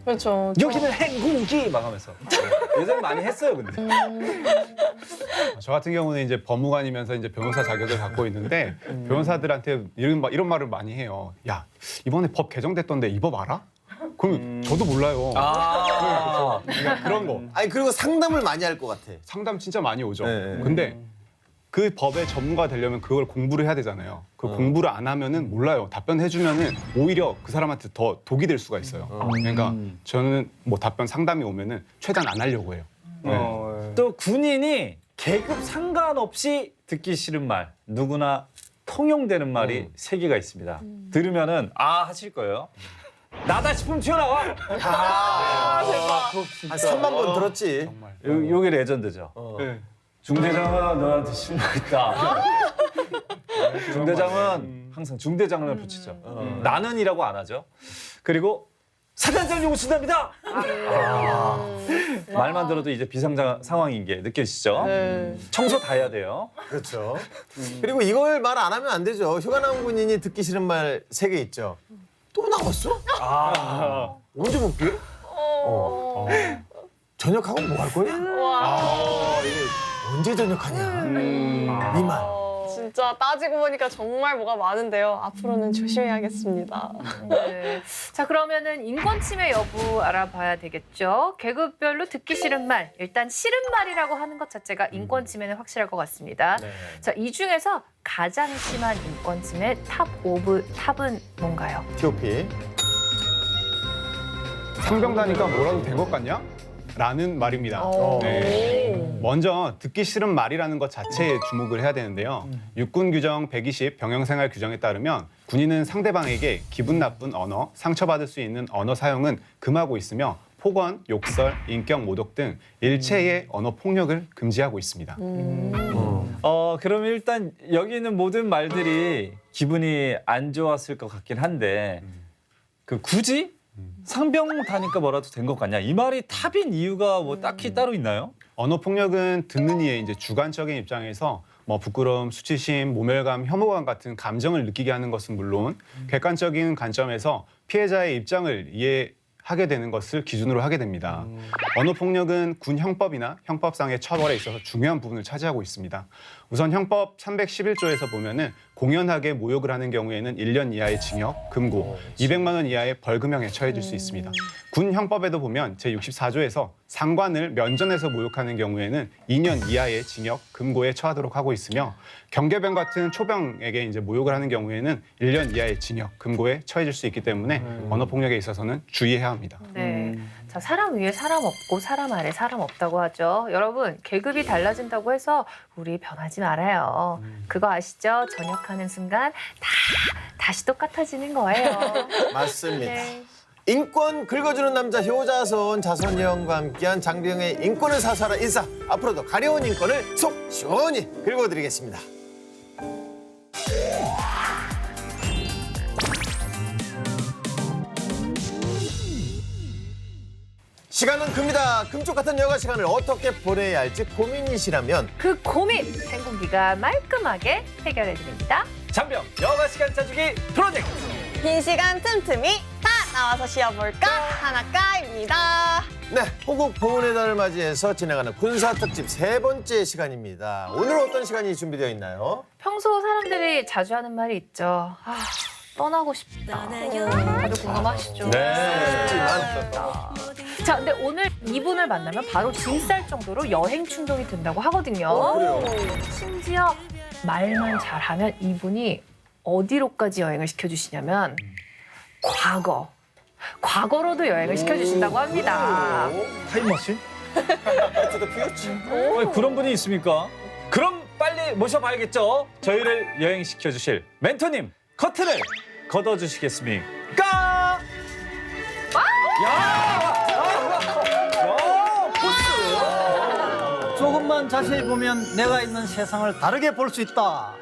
그렇죠. 여기는 행궁기 막 하면서 예전에 많이 했어요 근데. 저 같은 경우는 이제 법무관이면서 이제 변호사 자격을 갖고 있는데 변호사들한테 이런 말을 많이 해요. 야, 이번에 법 개정됐던데 이 법 알아? 그럼 저도 몰라요. 그러니까 그런 거. 아니 그리고 상담을 많이 할 것 같아. 상담 진짜 많이 오죠. 네. 근데 그 법의 전문가 되려면 그걸 공부를 해야 되잖아요. 그 공부를 안 하면은 몰라요. 답변해주면은 오히려 그 사람한테 더 독이 될 수가 있어요. 그러니까 저는 뭐 답변 상담이 오면은 최대한 안 하려고 해요. 또 군인이 계급 상관없이 듣기 싫은 말 누구나 통용되는 말이 3개가 있습니다. 들으면은 하실 거예요. 나다 싶으면 튀어나와. 한 3만 번 들었지. 정말. 요게 레전드죠. 네. 중대장은 너한테 실망했다. 중대장은 항상 중대장을 붙이죠. 나는이라고 안 하죠. 그리고 사단장 요구 준답니다. 말만 들어도 이제 비상장 상황인 게 느껴지시죠? 청소 다 해야 돼요. 그렇죠. 그리고 이걸 말 안 하면 안 되죠. 휴가 나온 군인이 듣기 싫은 말 3개 있죠. 또 나왔어? 언제 볼게? 저녁하고 뭐 할 거야? 이게 언제 저녁하냐? 이 말. 진짜 따지고 보니까 정말 뭐가 많은데요. 앞으로는 조심해야겠습니다. 네. 자, 그러면은 인권 침해 여부 알아봐야 되겠죠. 계급별로 듣기 싫은 말, 일단 싫은 말이라고 하는 것 자체가 인권 침해는 확실할 것 같습니다. 자, 이 중에서 가장 심한 인권 침해 탑 오브 탑은 뭔가요? TOP. 상병 다니까 뭐라도 된 것 같냐? 라는 말입니다. 네. 먼저 듣기 싫은 말이라는 것 자체에 주목을 해야 되는데요. 육군 규정 120 병영생활 규정에 따르면 군인은 상대방에게 기분 나쁜 언어, 상처받을 수 있는 언어 사용은 금하고 있으며 폭언, 욕설, 인격 모독 등 일체의 언어 폭력을 금지하고 있습니다. 그러면 일단 여기 있는 모든 말들이 기분이 안 좋았을 것 같긴 한데 굳이 상병 다니까 뭐라도 된 것 같냐? 이 말이 탑인 이유가 뭐 딱히 따로 있나요? 언어 폭력은 듣는 이의 이제 주관적인 입장에서 뭐 부끄러움, 수치심, 모멸감, 혐오감 같은 감정을 느끼게 하는 것은 물론 객관적인 관점에서 피해자의 입장을 이해하기 하게 되는 것을 기준으로 하게 됩니다. 언어 폭력은 군 형법이나 형법상의 처벌에 있어서 중요한 부분을 차지하고 있습니다. 우선 형법 311조에서 보면은 공연하게 모욕을 하는 경우에는 1년 이하의 징역, 금고, 200만 원 이하의 벌금형에 처해질 수 있습니다. 군 형법에도 보면 제64조에서 상관을 면전에서 모욕하는 경우에는 2년 이하의 징역, 금고에 처하도록 하고 있으며 경계병 같은 초병에게 이제 모욕을 하는 경우에는 1년 이하의 징역, 금고에 처해질 수 있기 때문에 언어 폭력에 있어서는 주의해야 합니다. 네. 자, 사람 위에 사람 없고 사람 아래 사람 없다고 하죠. 여러분, 계급이 달라진다고 해서 우리 변하지 말아요. 그거 아시죠? 전역하는 순간 다시 똑같아지는 거예요. 맞습니다. 네. 인권 긁어주는 남자 효자손 자선영과 함께한 장병의 인권을 사수하라 인사. 앞으로도 가려운 인권을 속 시원히 긁어드리겠습니다. 시간은 금이다. 금쪽 같은 여가 시간을 어떻게 보내야 할지 고민이시라면 그 고민 행군기가 말끔하게 해결해 드립니다. 장병 여가 시간 짜주기 프로젝트. 빈 시간 틈틈이 다 나와서 쉬어볼까 하나까입니다. 네, 호국 보훈의 달을 맞이해서 진행하는 군사 특집 3번째 시간입니다. 오늘은 어떤 시간이 준비되어 있나요? 평소 사람들이 자주 하는 말이 있죠. 떠나고 싶다. 다들 궁금하시죠? 네. 자, 근데 오늘 이분을 만나면 바로 짐 쌀 정도로 여행 충동이 든다고 하거든요. 그래요? 심지어 말만 잘하면 이분이 어디로까지 여행을 시켜주시냐면 과거로도 여행을 시켜주신다고 합니다. 타임머신? 투더 퓨처. 아니, 그런 분이 있습니까? 그럼 빨리 모셔봐야겠죠. 저희를 여행시켜 주실 멘토님 커튼을 걷어주시겠습니까? 조금만 자세히 보면 내가 있는 세상을 다르게 볼 수 있다.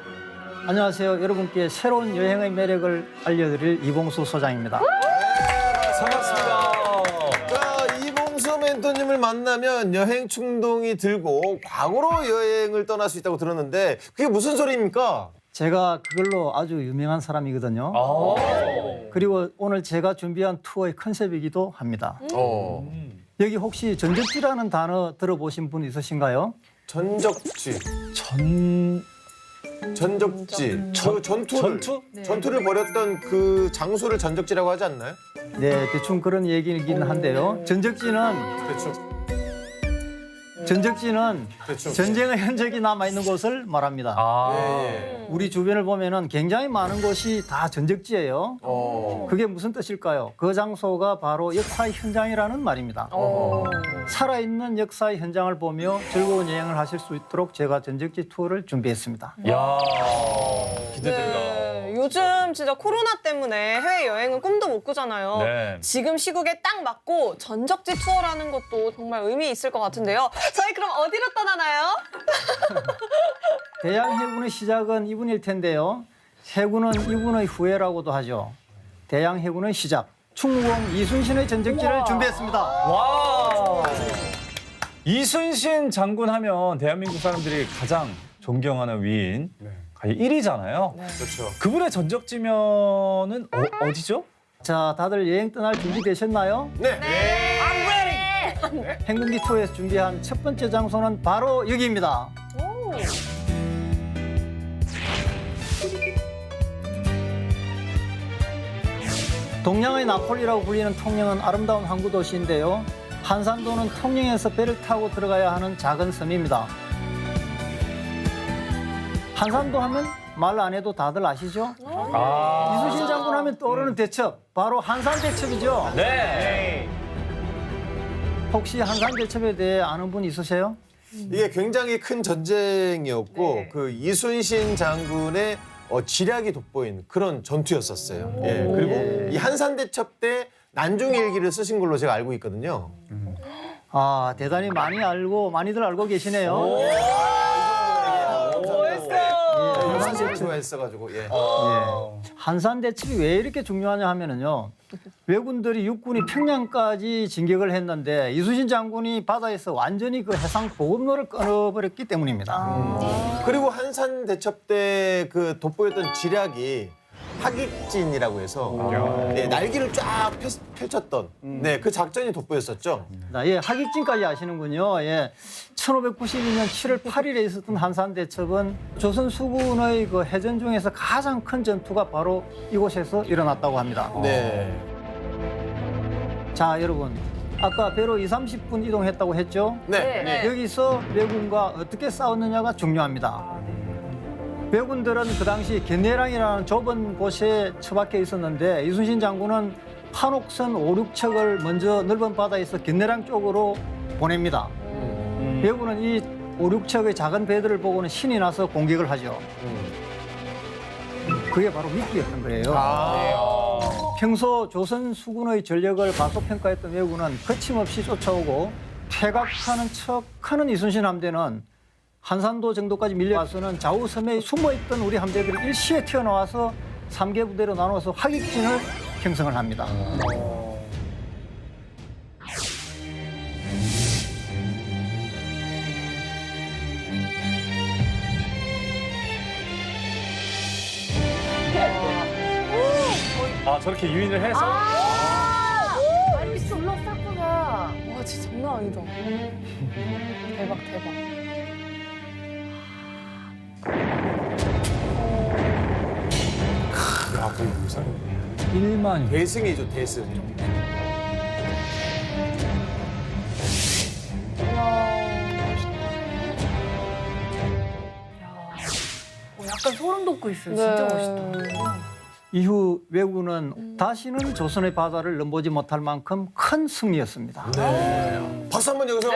안녕하세요. 여러분께 새로운 여행의 매력을 알려드릴 이봉수 소장입니다. 반갑습니다. 자, 이봉수 멘토님을 만나면 여행 충동이 들고 과거로 여행을 떠날 수 있다고 들었는데 그게 무슨 소리입니까? 제가 그걸로 아주 유명한 사람이거든요. 그리고 오늘 제가 준비한 투어의 컨셉이기도 합니다. 여기 혹시 전적지라는 단어 들어보신 분 있으신가요? 전적지. 전적지. 전투를 벌였던 그 장소를 전적지라고 하지 않나요? 네, 대충 그런 얘기이긴 한데요. 전적지는 대충. 전쟁의 흔적이 남아있는 곳을 말합니다. 우리 주변을 보면은 굉장히 많은 곳이 다 전적지예요. 그게 무슨 뜻일까요? 그 장소가 바로 역사의 현장이라는 말입니다. 살아있는 역사의 현장을 보며 즐거운 여행을 하실 수 있도록 제가 전적지 투어를 준비했습니다. 야 기대된다. 네, 요즘 진짜 코로나 때문에 해외여행은 꿈도 못 꾸잖아요. 네. 지금 시국에 딱 맞고 전적지 투어라는 것도 정말 의미 있을 것 같은데요. 저희 그럼 어디로 떠나나요? 대양해군의 시작은 이분일 텐데요. 해군은 이분의 후예라고도 하죠. 대양해군의 시작. 충무공 이순신의 전적지를 준비했습니다. 와. 이순신 장군 하면 대한민국 사람들이 가장 존경하는 위인 1위잖아요. 그렇죠. 그분의 전적지면은 어디죠? 자, 다들 여행 떠날 준비 되셨나요? 네. 행군기 투어에서 준비한 첫 번째 장소는 바로 여기입니다. 동양의 나폴리라고 불리는 통영은 아름다운 항구 도시인데요. 한산도는 통영에서 배를 타고 들어가야 하는 작은 섬입니다. 한산도 하면 말 안 해도 다들 아시죠? 이순신 장군 하면 떠오르는 대첩, 바로 한산대첩이죠. 네. 혹시 한산대첩에 대해 아는 분 있으세요? 이게 굉장히 큰 전쟁이었고 네. 그 이순신 장군의 지략이 돋보인 그런 전투였었어요. 예. 그리고 이 한산대첩 때 난중일기를 쓰신 걸로 제가 알고 있거든요. 아, 대단히 많이 알고 많이들 알고 계시네요. 한산대첩 했어가지고 예. 한산대첩이 왜 이렇게 중요하냐 하면은요. 왜군들이 육군이 평양까지 진격을 했는데 이순신 장군이 바다에서 완전히 그 해상 보급로를 끊어버렸기 때문입니다. 그리고 한산대첩 때 그 돋보였던 지략이 하깃진이라고 해서 네, 날개를 쫙 펼쳤던 네, 그 작전이 돋보였었죠. 예, 하깃진까지 아시는군요. 예, 1592년 7월 8일에 있었던 한산대첩은 조선 수군의 그 해전 중에서 가장 큰 전투가 바로 이곳에서 일어났다고 합니다. 네. 자, 여러분. 아까 배로 20-30분 이동했다고 했죠? 네. 네. 여기서 왜군과 어떻게 싸웠느냐가 중요합니다. 왜군들은 그 당시 견내랑이라는 좁은 곳에 처박혀 있었는데 이순신 장군은 판옥선 5, 6척을 먼저 넓은 바다에서 견내랑 쪽으로 보냅니다. 왜군은 이 5, 6척의 작은 배들을 보고는 신이 나서 공격을 하죠. 그게 바로 미끼였던 거예요. 평소 조선 수군의 전력을 과소평가했던 왜군은 거침없이 쫓아오고 퇴각하는 척하는 이순신 함대는 한산도 정도까지 밀려와서는 좌우섬에 숨어있던 우리 함대들이 일시에 튀어나와서 3개 부대로 나눠서 하깃진을 형성을 합니다. 아 저렇게 유인을 해서 아니 미치 올라왔구나. 와 진짜 장난 아니다. 대박 대박. 야, 거의 무슨 1만 대승이죠, 대승. 약간 소름 돋고 있어요. 진짜 멋있다. 이후 왜군은 다시는 조선의 바다를 넘보지 못할 만큼 큰 승리였습니다. 박수 한번 여기서.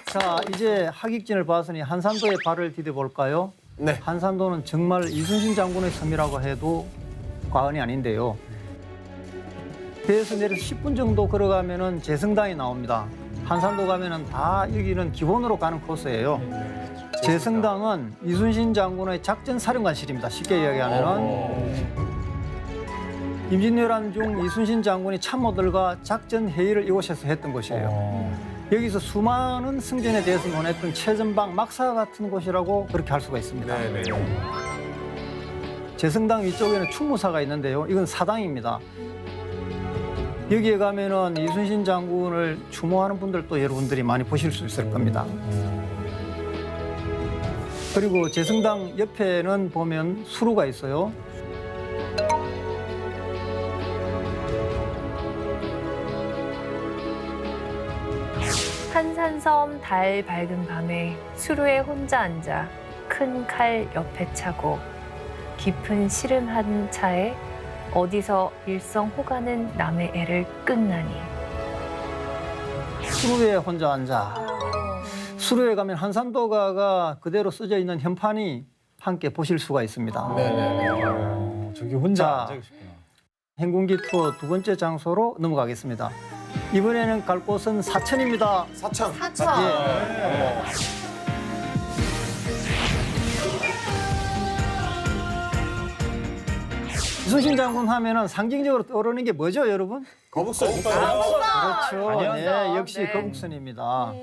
자, 이제 하깃진을 봤으니 한산도에 발을 디뎌볼까요? 네. 한산도는 정말 이순신 장군의 섬이라고 해도 과언이 아닌데요. 배에서 내려서 10분 정도 걸어가면은 제성당이 나옵니다. 한산도 가면은 다 여기는 기본으로 가는 코스예요. 제성당은 이순신 장군의 작전 사령관실입니다. 쉽게 이야기하면은 임진왜란 중 이순신 장군이 참모들과 작전 회의를 이곳에서 했던 곳이에요. 여기서 수많은 승전에 대해서 논했던 최전방 막사 같은 곳이라고 그렇게 할 수가 있습니다. 제성당 위쪽에는 충무사가 있는데요. 이건 사당입니다. 여기에 가면은 이순신 장군을 추모하는 분들도 여러분들이 많이 보실 수 있을 겁니다. 그리고 제성당 옆에는 보면 수루가 있어요. 한산섬 달 밝은 밤에 수루에 혼자 앉아 큰 칼 옆에 차고 깊은 시름한 차에 어디서 일성 호가는 남의 애를 끄나니. 수루에 혼자 앉아. 수루에 가면 한산도가가 그대로 쓰여 있는 현판이 함께 보실 수가 있습니다. 저기 혼자 자, 앉아 계시구나. 행군기 투어 두 번째 장소로 넘어가겠습니다. 이번에는 갈 곳은 사천입니다. 사천. 예. 이순신 장군 하면은 상징적으로 떠오르는 게 뭐죠, 여러분? 거북선. 그렇죠. 네, 역시 네. 거북선입니다.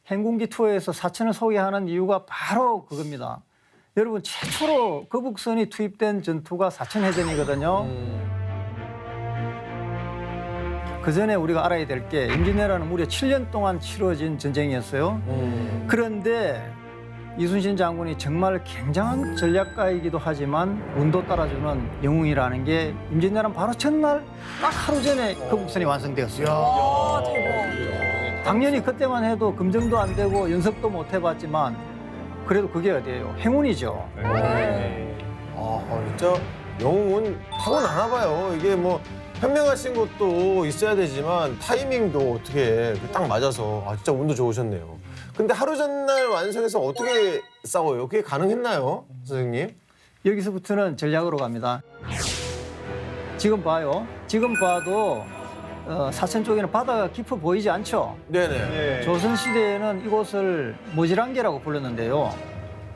행군기 투어에서 사천을 소개하는 이유가 바로 그겁니다. 여러분, 최초로 거북선이 투입된 전투가 사천해전이거든요. 그 전에 우리가 알아야 될 게 임진왜란은 무려 7년 동안 치러진 전쟁이었어요. 그런데 이순신 장군이 정말 굉장한 전략가이기도 하지만 운도 따라주는 영웅이라는 게 임진왜란 바로 전날 딱 하루 전에 거북선이 완성되었어요. 와 대박. 당연히 그때만 해도 금정도 안 되고 연습도 못 해봤지만 그래도 그게 어디예요? 행운이죠. 진짜 영웅은 타고나나 봐요. 이게 뭐 현명하신 것도 있어야 되지만 타이밍도 어떻게 딱 맞아서 진짜 운도 좋으셨네요. 근데 하루 전날 완성해서 어떻게 싸워요? 그게 가능했나요, 선생님? 여기서부터는 전략으로 갑니다. 지금 봐요. 지금 봐도 사천 쪽에는 바다가 깊어 보이지 않죠? 네네. 조선시대에는 이곳을 모지랑계라고 불렀는데요.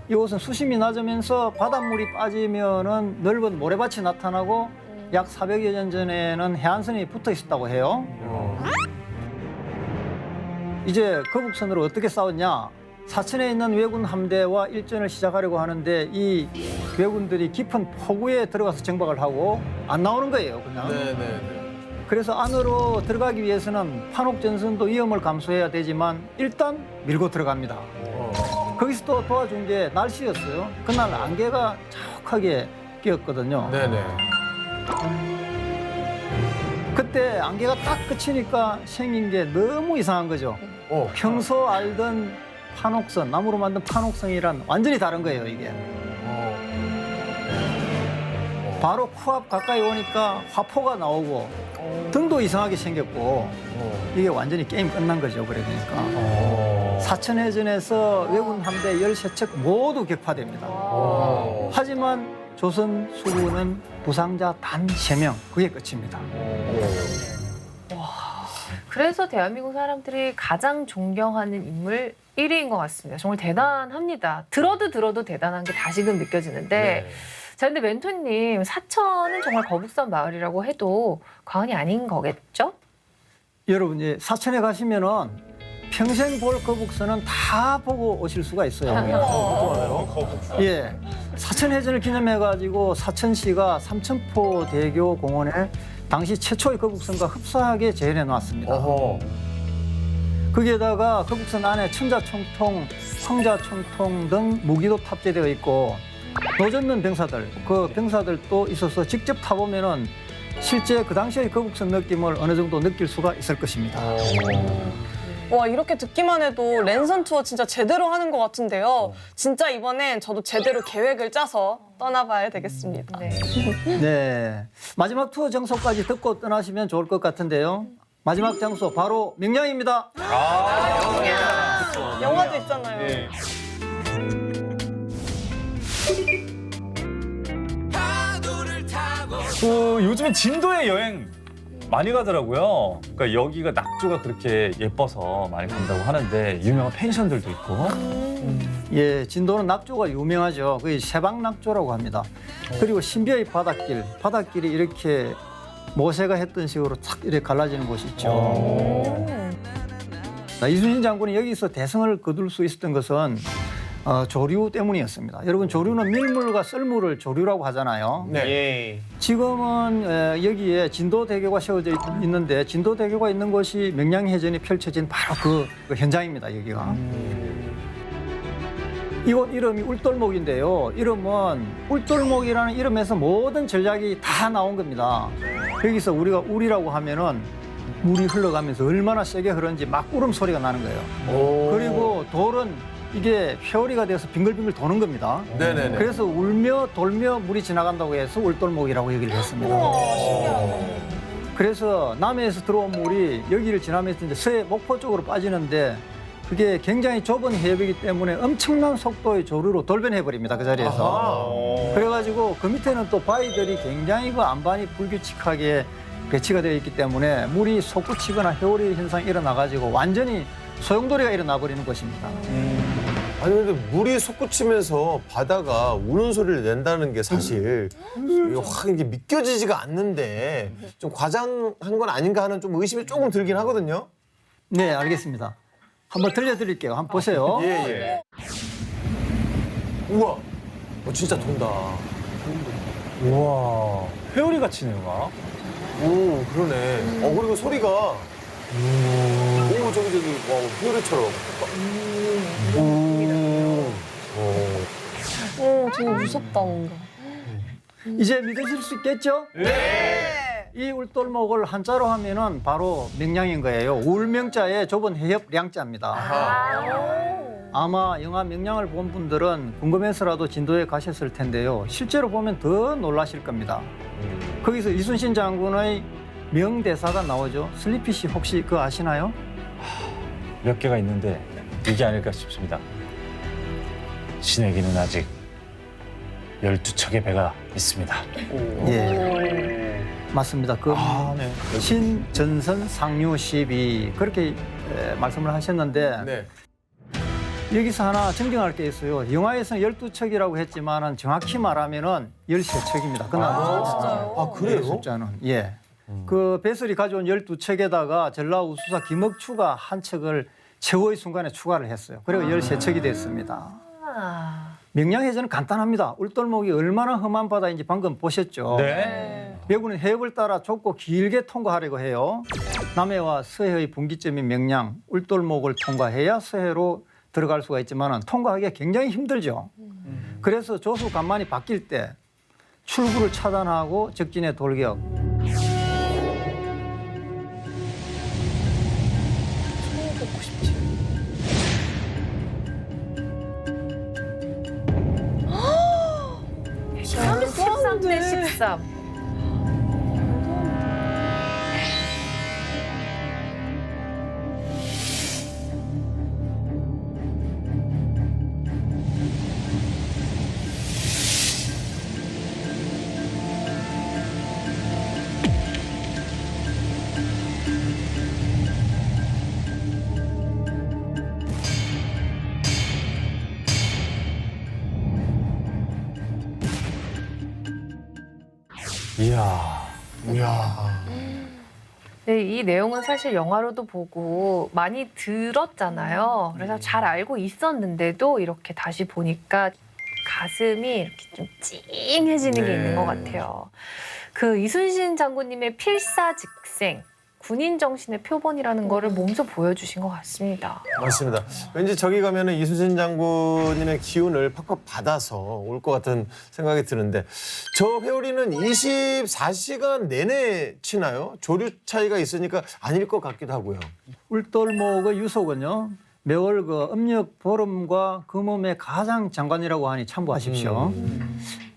이곳은 수심이 낮으면서 바닷물이 빠지면은 넓은 모래밭이 나타나고 약 400여 년 전에는 해안선이 붙어 있었다고 해요. 이제 거북선으로 어떻게 싸웠냐? 사천에 있는 왜군 함대와 일전을 시작하려고 하는데 이 왜군들이 깊은 포구에 들어가서 정박을 하고 안 나오는 거예요, 그냥. 그래서 안으로 들어가기 위해서는 판옥 전선도 위험을 감수해야 되지만 일단 밀고 들어갑니다. 거기서 또 도와준 게 날씨였어요. 그날 안개가 자욱하게 끼었거든요. 네네. 그때 안개가 딱 그치니까 생긴 게 너무 이상한 거죠. 평소 알던 판옥선, 나무로 만든 판옥선이란 완전히 다른 거예요, 이게. 바로 코앞 가까이 오니까 화포가 나오고 등도 이상하게 생겼고 이게 완전히 게임 끝난 거죠, 그러니까. 사천해전에서 왜군 함대 13척 모두 격파됩니다. 하지만 조선 수군은 부상자 단 3명, 그게 끝입니다. 그래서 대한민국 사람들이 가장 존경하는 인물 1위인 것 같습니다. 정말 대단합니다. 들어도 대단한 게 다시금 느껴지는데 자, 근데 멘토님, 사천은 정말 거북선 마을이라고 해도 과언이 아닌 거겠죠? 여러분, 이제 사천에 가시면은 평생 볼 거북선은 다 보고 오실 수가 있어요. 예, 사천해전을 기념해가지고 사천시가 삼천포대교 공원에 당시 최초의 거북선과 흡사하게 재현해 놨습니다. 거기에다가 거북선 안에 천자총통, 황자총통 등 무기도 탑재되어 있고 노젓는 병사들, 그 병사들도 있어서 직접 타보면은 실제 그 당시의 거북선 느낌을 어느 정도 느낄 수가 있을 것입니다. 와, 이렇게 듣기만 해도 랜선 투어 진짜 제대로 하는 것 같은데요. 진짜 이번엔 저도 제대로 계획을 짜서 떠나봐야 되겠습니다. 네, 마지막 투어 장소까지 듣고 떠나시면 좋을 것 같은데요. 마지막 장소 바로 명량입니다. 영화도 있잖아요. 요즘에 진도에 여행 많이 가더라고요. 그러니까 여기가 낙조가 그렇게 예뻐서 많이 간다고 하는데 유명한 펜션들도 있고. 예, 진도는 낙조가 유명하죠. 그게 세방낙조라고 합니다. 그리고 신비의 바닷길이 이렇게 모세가 했던 식으로 탁 이렇게 갈라지는 곳이 있죠. 이순신 장군이 여기서 대성을 거둘 수 있었던 것은 조류 때문이었습니다. 여러분, 조류는 밀물과 썰물을 조류라고 하잖아요. 지금은 여기에 진도대교가 세워져 있는데 진도대교가 있는 곳이 명량해전이 펼쳐진 바로 그 현장입니다, 여기가. 이곳 이름이 울돌목인데요. 이름은 울돌목이라는 이름에서 모든 전략이 다 나온 겁니다. 여기서 우리가 울이라고 하면은 물이 흘러가면서 얼마나 세게 흐르는지 막 울음 소리가 나는 거예요. 그리고 돌은 이게 회오리가 돼서 빙글빙글 도는 겁니다. 그래서 울며 돌며 물이 지나간다고 해서 울돌목이라고 얘기를 했습니다. 그래서 남해에서 들어온 물이 여기를 지나면서 이제 서해 목포 쪽으로 빠지는데 그게 굉장히 좁은 해역이기 때문에 엄청난 속도의 조류로 돌변해버립니다, 그 자리에서. 그래가지고 그 밑에는 또 바위들이 굉장히 그 안반이 불규칙하게 배치가 되어 있기 때문에 물이 솟구치거나 회오리 현상이 일어나가지고 완전히 소용돌이가 일어나 버리는 것입니다. 아니 근데 물이 솟구치면서 바다가 우는 소리를 낸다는 게 사실 확 이게 믿겨지지가 않는데 좀 과장한 건 아닌가 하는 좀 의심이 조금 들긴 하거든요. 네, 알겠습니다. 한번 들려드릴게요. 한번 보세요. 예. 우와, 진짜 돈다. 우와, 회오리 같이 내가. 오, 그러네. 그리고 소리가 오, 저기 와, 회오리처럼. 되게 무섭다, 뭔가. 이제 믿으실 수 있겠죠? 네. 이 울돌목을 한자로 하면은 바로 명량인 거예요. 울명자에 좁은 해협 량자입니다. 아마 영화 명량을 본 분들은 궁금해서라도 진도에 가셨을 텐데요. 실제로 보면 더 놀라실 겁니다. 거기서 이순신 장군의 명대사가 나오죠. 슬리피시 혹시 그거 아시나요? 몇 개가 있는데 이게 아닐까 싶습니다. 신에게는 아직 12척의 배가 있습니다. 예, 맞습니다. 그 신전선 상류 12 그렇게 말씀을 하셨는데 네. 여기서 하나 정정할 게 있어요. 영화에서는 12척이라고 했지만 정확히 말하면은 13척입니다. 그나마 그래요? 숫자는. 예. 그 배설이 가져온 12척에다가 전라우수사 김억추가 한 척을 최후의 순간에 추가를 했어요. 그리고 13척이 됐습니다. 아. 명량해전은 간단합니다. 울돌목이 얼마나 험한 바다인지 방금 보셨죠. 네. 왜군은 해협을 따라 좁고 길게 통과하려고 해요. 남해와 서해의 분기점인 명량, 울돌목을 통과해야 서해로 들어갈 수가 있지만 통과하기가 굉장히 힘들죠. 그래서 조수 간만이 바뀔 때 출구를 차단하고 적진의 돌격, 네. 33대 13. 네, 이 내용은 사실 영화로도 보고 많이 들었잖아요. 그래서 잘 알고 있었는데도 이렇게 다시 보니까 가슴이 이렇게 좀 찡해지는 게 있는 것 같아요. 그 이순신 장군님의 필사직생, 군인 정신의 표본이라는 거를 몸소 보여주신 것 같습니다. 맞습니다. 왠지 저기 가면은 이순신 장군님의 기운을 팍팍 받아서 올 것 같은 생각이 드는데 저 회오리는 24시간 내내 치나요? 조류 차이가 있으니까 아닐 것 같기도 하고요. 울돌목의 유속은요. 매월 그 음력 보름과 금음의 가장 장관이라고 하니 참고하십시오.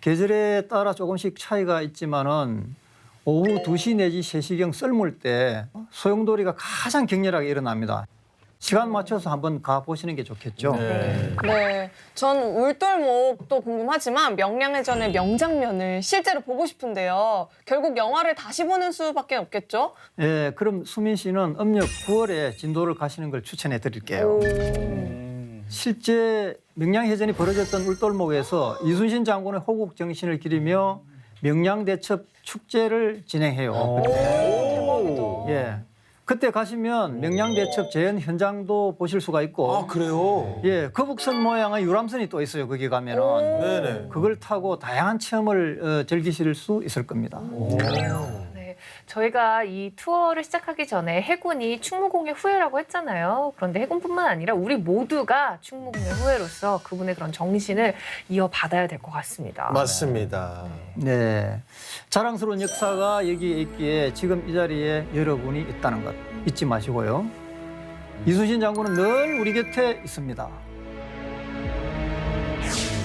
계절에 따라 조금씩 차이가 있지만은 오후 2시 내지 3시경 썰물 때 소용돌이가 가장 격렬하게 일어납니다. 시간 맞춰서 한번 가보시는 게 좋겠죠. 네, 전 울돌목도 궁금하지만 명량해전의 명장면을 실제로 보고 싶은데요. 결국 영화를 다시 보는 수밖에 없겠죠? 예, 그럼 수민 씨는 음력 9월에 진도를 가시는 걸 추천해 드릴게요. 실제 명량해전이 벌어졌던 울돌목에서 이순신 장군의 호국 정신을 기리며 명량대첩 축제를 진행해요. 대박이다. 예. 그때 가시면 명량대첩 재현 현장도 보실 수가 있고. 아 그래요? 예, 거북선 모양의 유람선이 또 있어요. 거기 가면은. 네네. 그걸 타고 다양한 체험을 즐기실 수 있을 겁니다. 네, 저희가 이 투어를 시작하기 전에 해군이 충무공의 후예라고 했잖아요. 그런데 해군뿐만 아니라 우리 모두가 충무공의 후예로서 그분의 그런 정신을 이어받아야 될 것 같습니다. 맞습니다. 네. 자랑스러운 역사가 여기에 있기에 지금 이 자리에 여러분이 있다는 것 잊지 마시고요. 이순신 장군은 늘 우리 곁에 있습니다.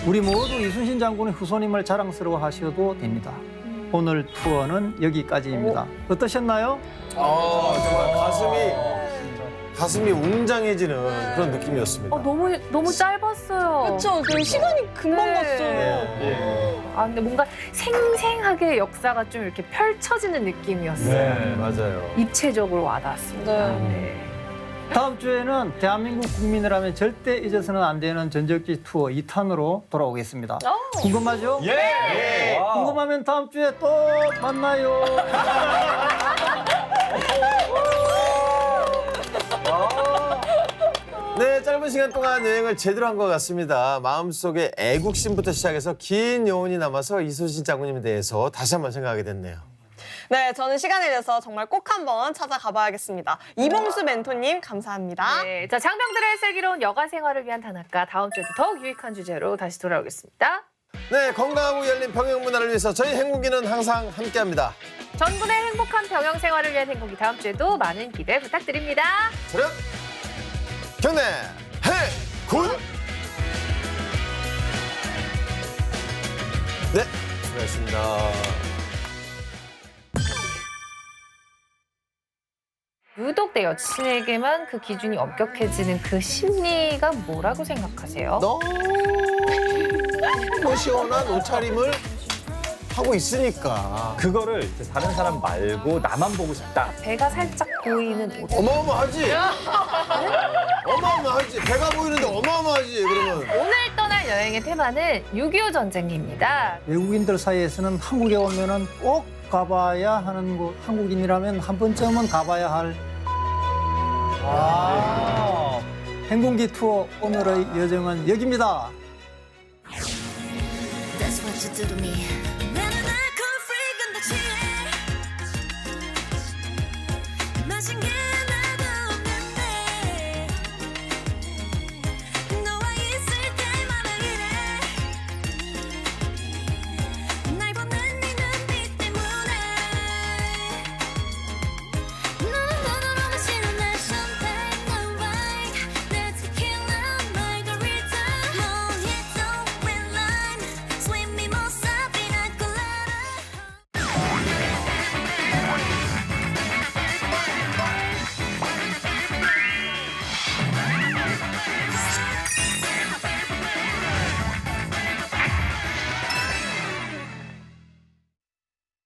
우리 모두 이순신 장군의 후손임을 자랑스러워 하셔도 됩니다. 오늘 투어는 여기까지입니다. 어떠셨나요? 정말 가슴이 웅장해지는 그런 느낌이었습니다. 너무 짧았어요. 그렇죠. 그 시간이 금방 네. 갔어요. 아, 근데 뭔가 생생하게 역사가 좀 이렇게 펼쳐지는 느낌이었어요. 네, 맞아요. 입체적으로 와닿았습니다. 네. 네. 다음 주에는 대한민국 국민이라면 절대 잊어서는 안 되는 전적기 투어 2탄으로 돌아오겠습니다. 궁금하죠? 예. 궁금하면 다음 주에 또 만나요. 네, 짧은 시간 동안 여행을 제대로 한 것 같습니다. 마음속에 애국심부터 시작해서 긴 여운이 남아서 이순신 장군님에 대해서 다시 한번 생각하게 됐네요. 네, 저는 시간을 내서 정말 꼭 한번 찾아가 봐야겠습니다. 이봉수 멘토님 감사합니다. 네, 자 장병들의 슬기로운 여가 생활을 위한 단학가 다음 주에도 더욱 유익한 주제로 다시 돌아오겠습니다. 네, 건강하고 열린 병영 문화를 위해서 저희 행복이는 항상 함께합니다. 전군의 행복한 병영 생활을 위한 행복이 다음 주에도 많은 기대 부탁드립니다. 차렷 경례 해군. 네, 수고하셨습니다. 유독 내 여친에게만 그 기준이 엄격해지는 그 심리가 뭐라고 생각하세요? 너무 시원한 옷차림을 하고 있으니까 그거를 이제 다른 사람 말고 나만 보고 싶다. 배가 살짝 보이는 옷. 어마어마하지? 어마어마하지? 배가 보이는데 어마어마하지? 그러면 오늘 떠날 여행의 테마는 6.25 전쟁입니다. 외국인들 사이에서는 한국에 오면은 꼭 가봐야 하는 곳, 한국인이라면 한 번쯤은 가봐야 할. 행군기 투어 오늘의 여정은 여기입니다. That's what you do to me. 나는 알코올 프리건 다 취해. 마신 게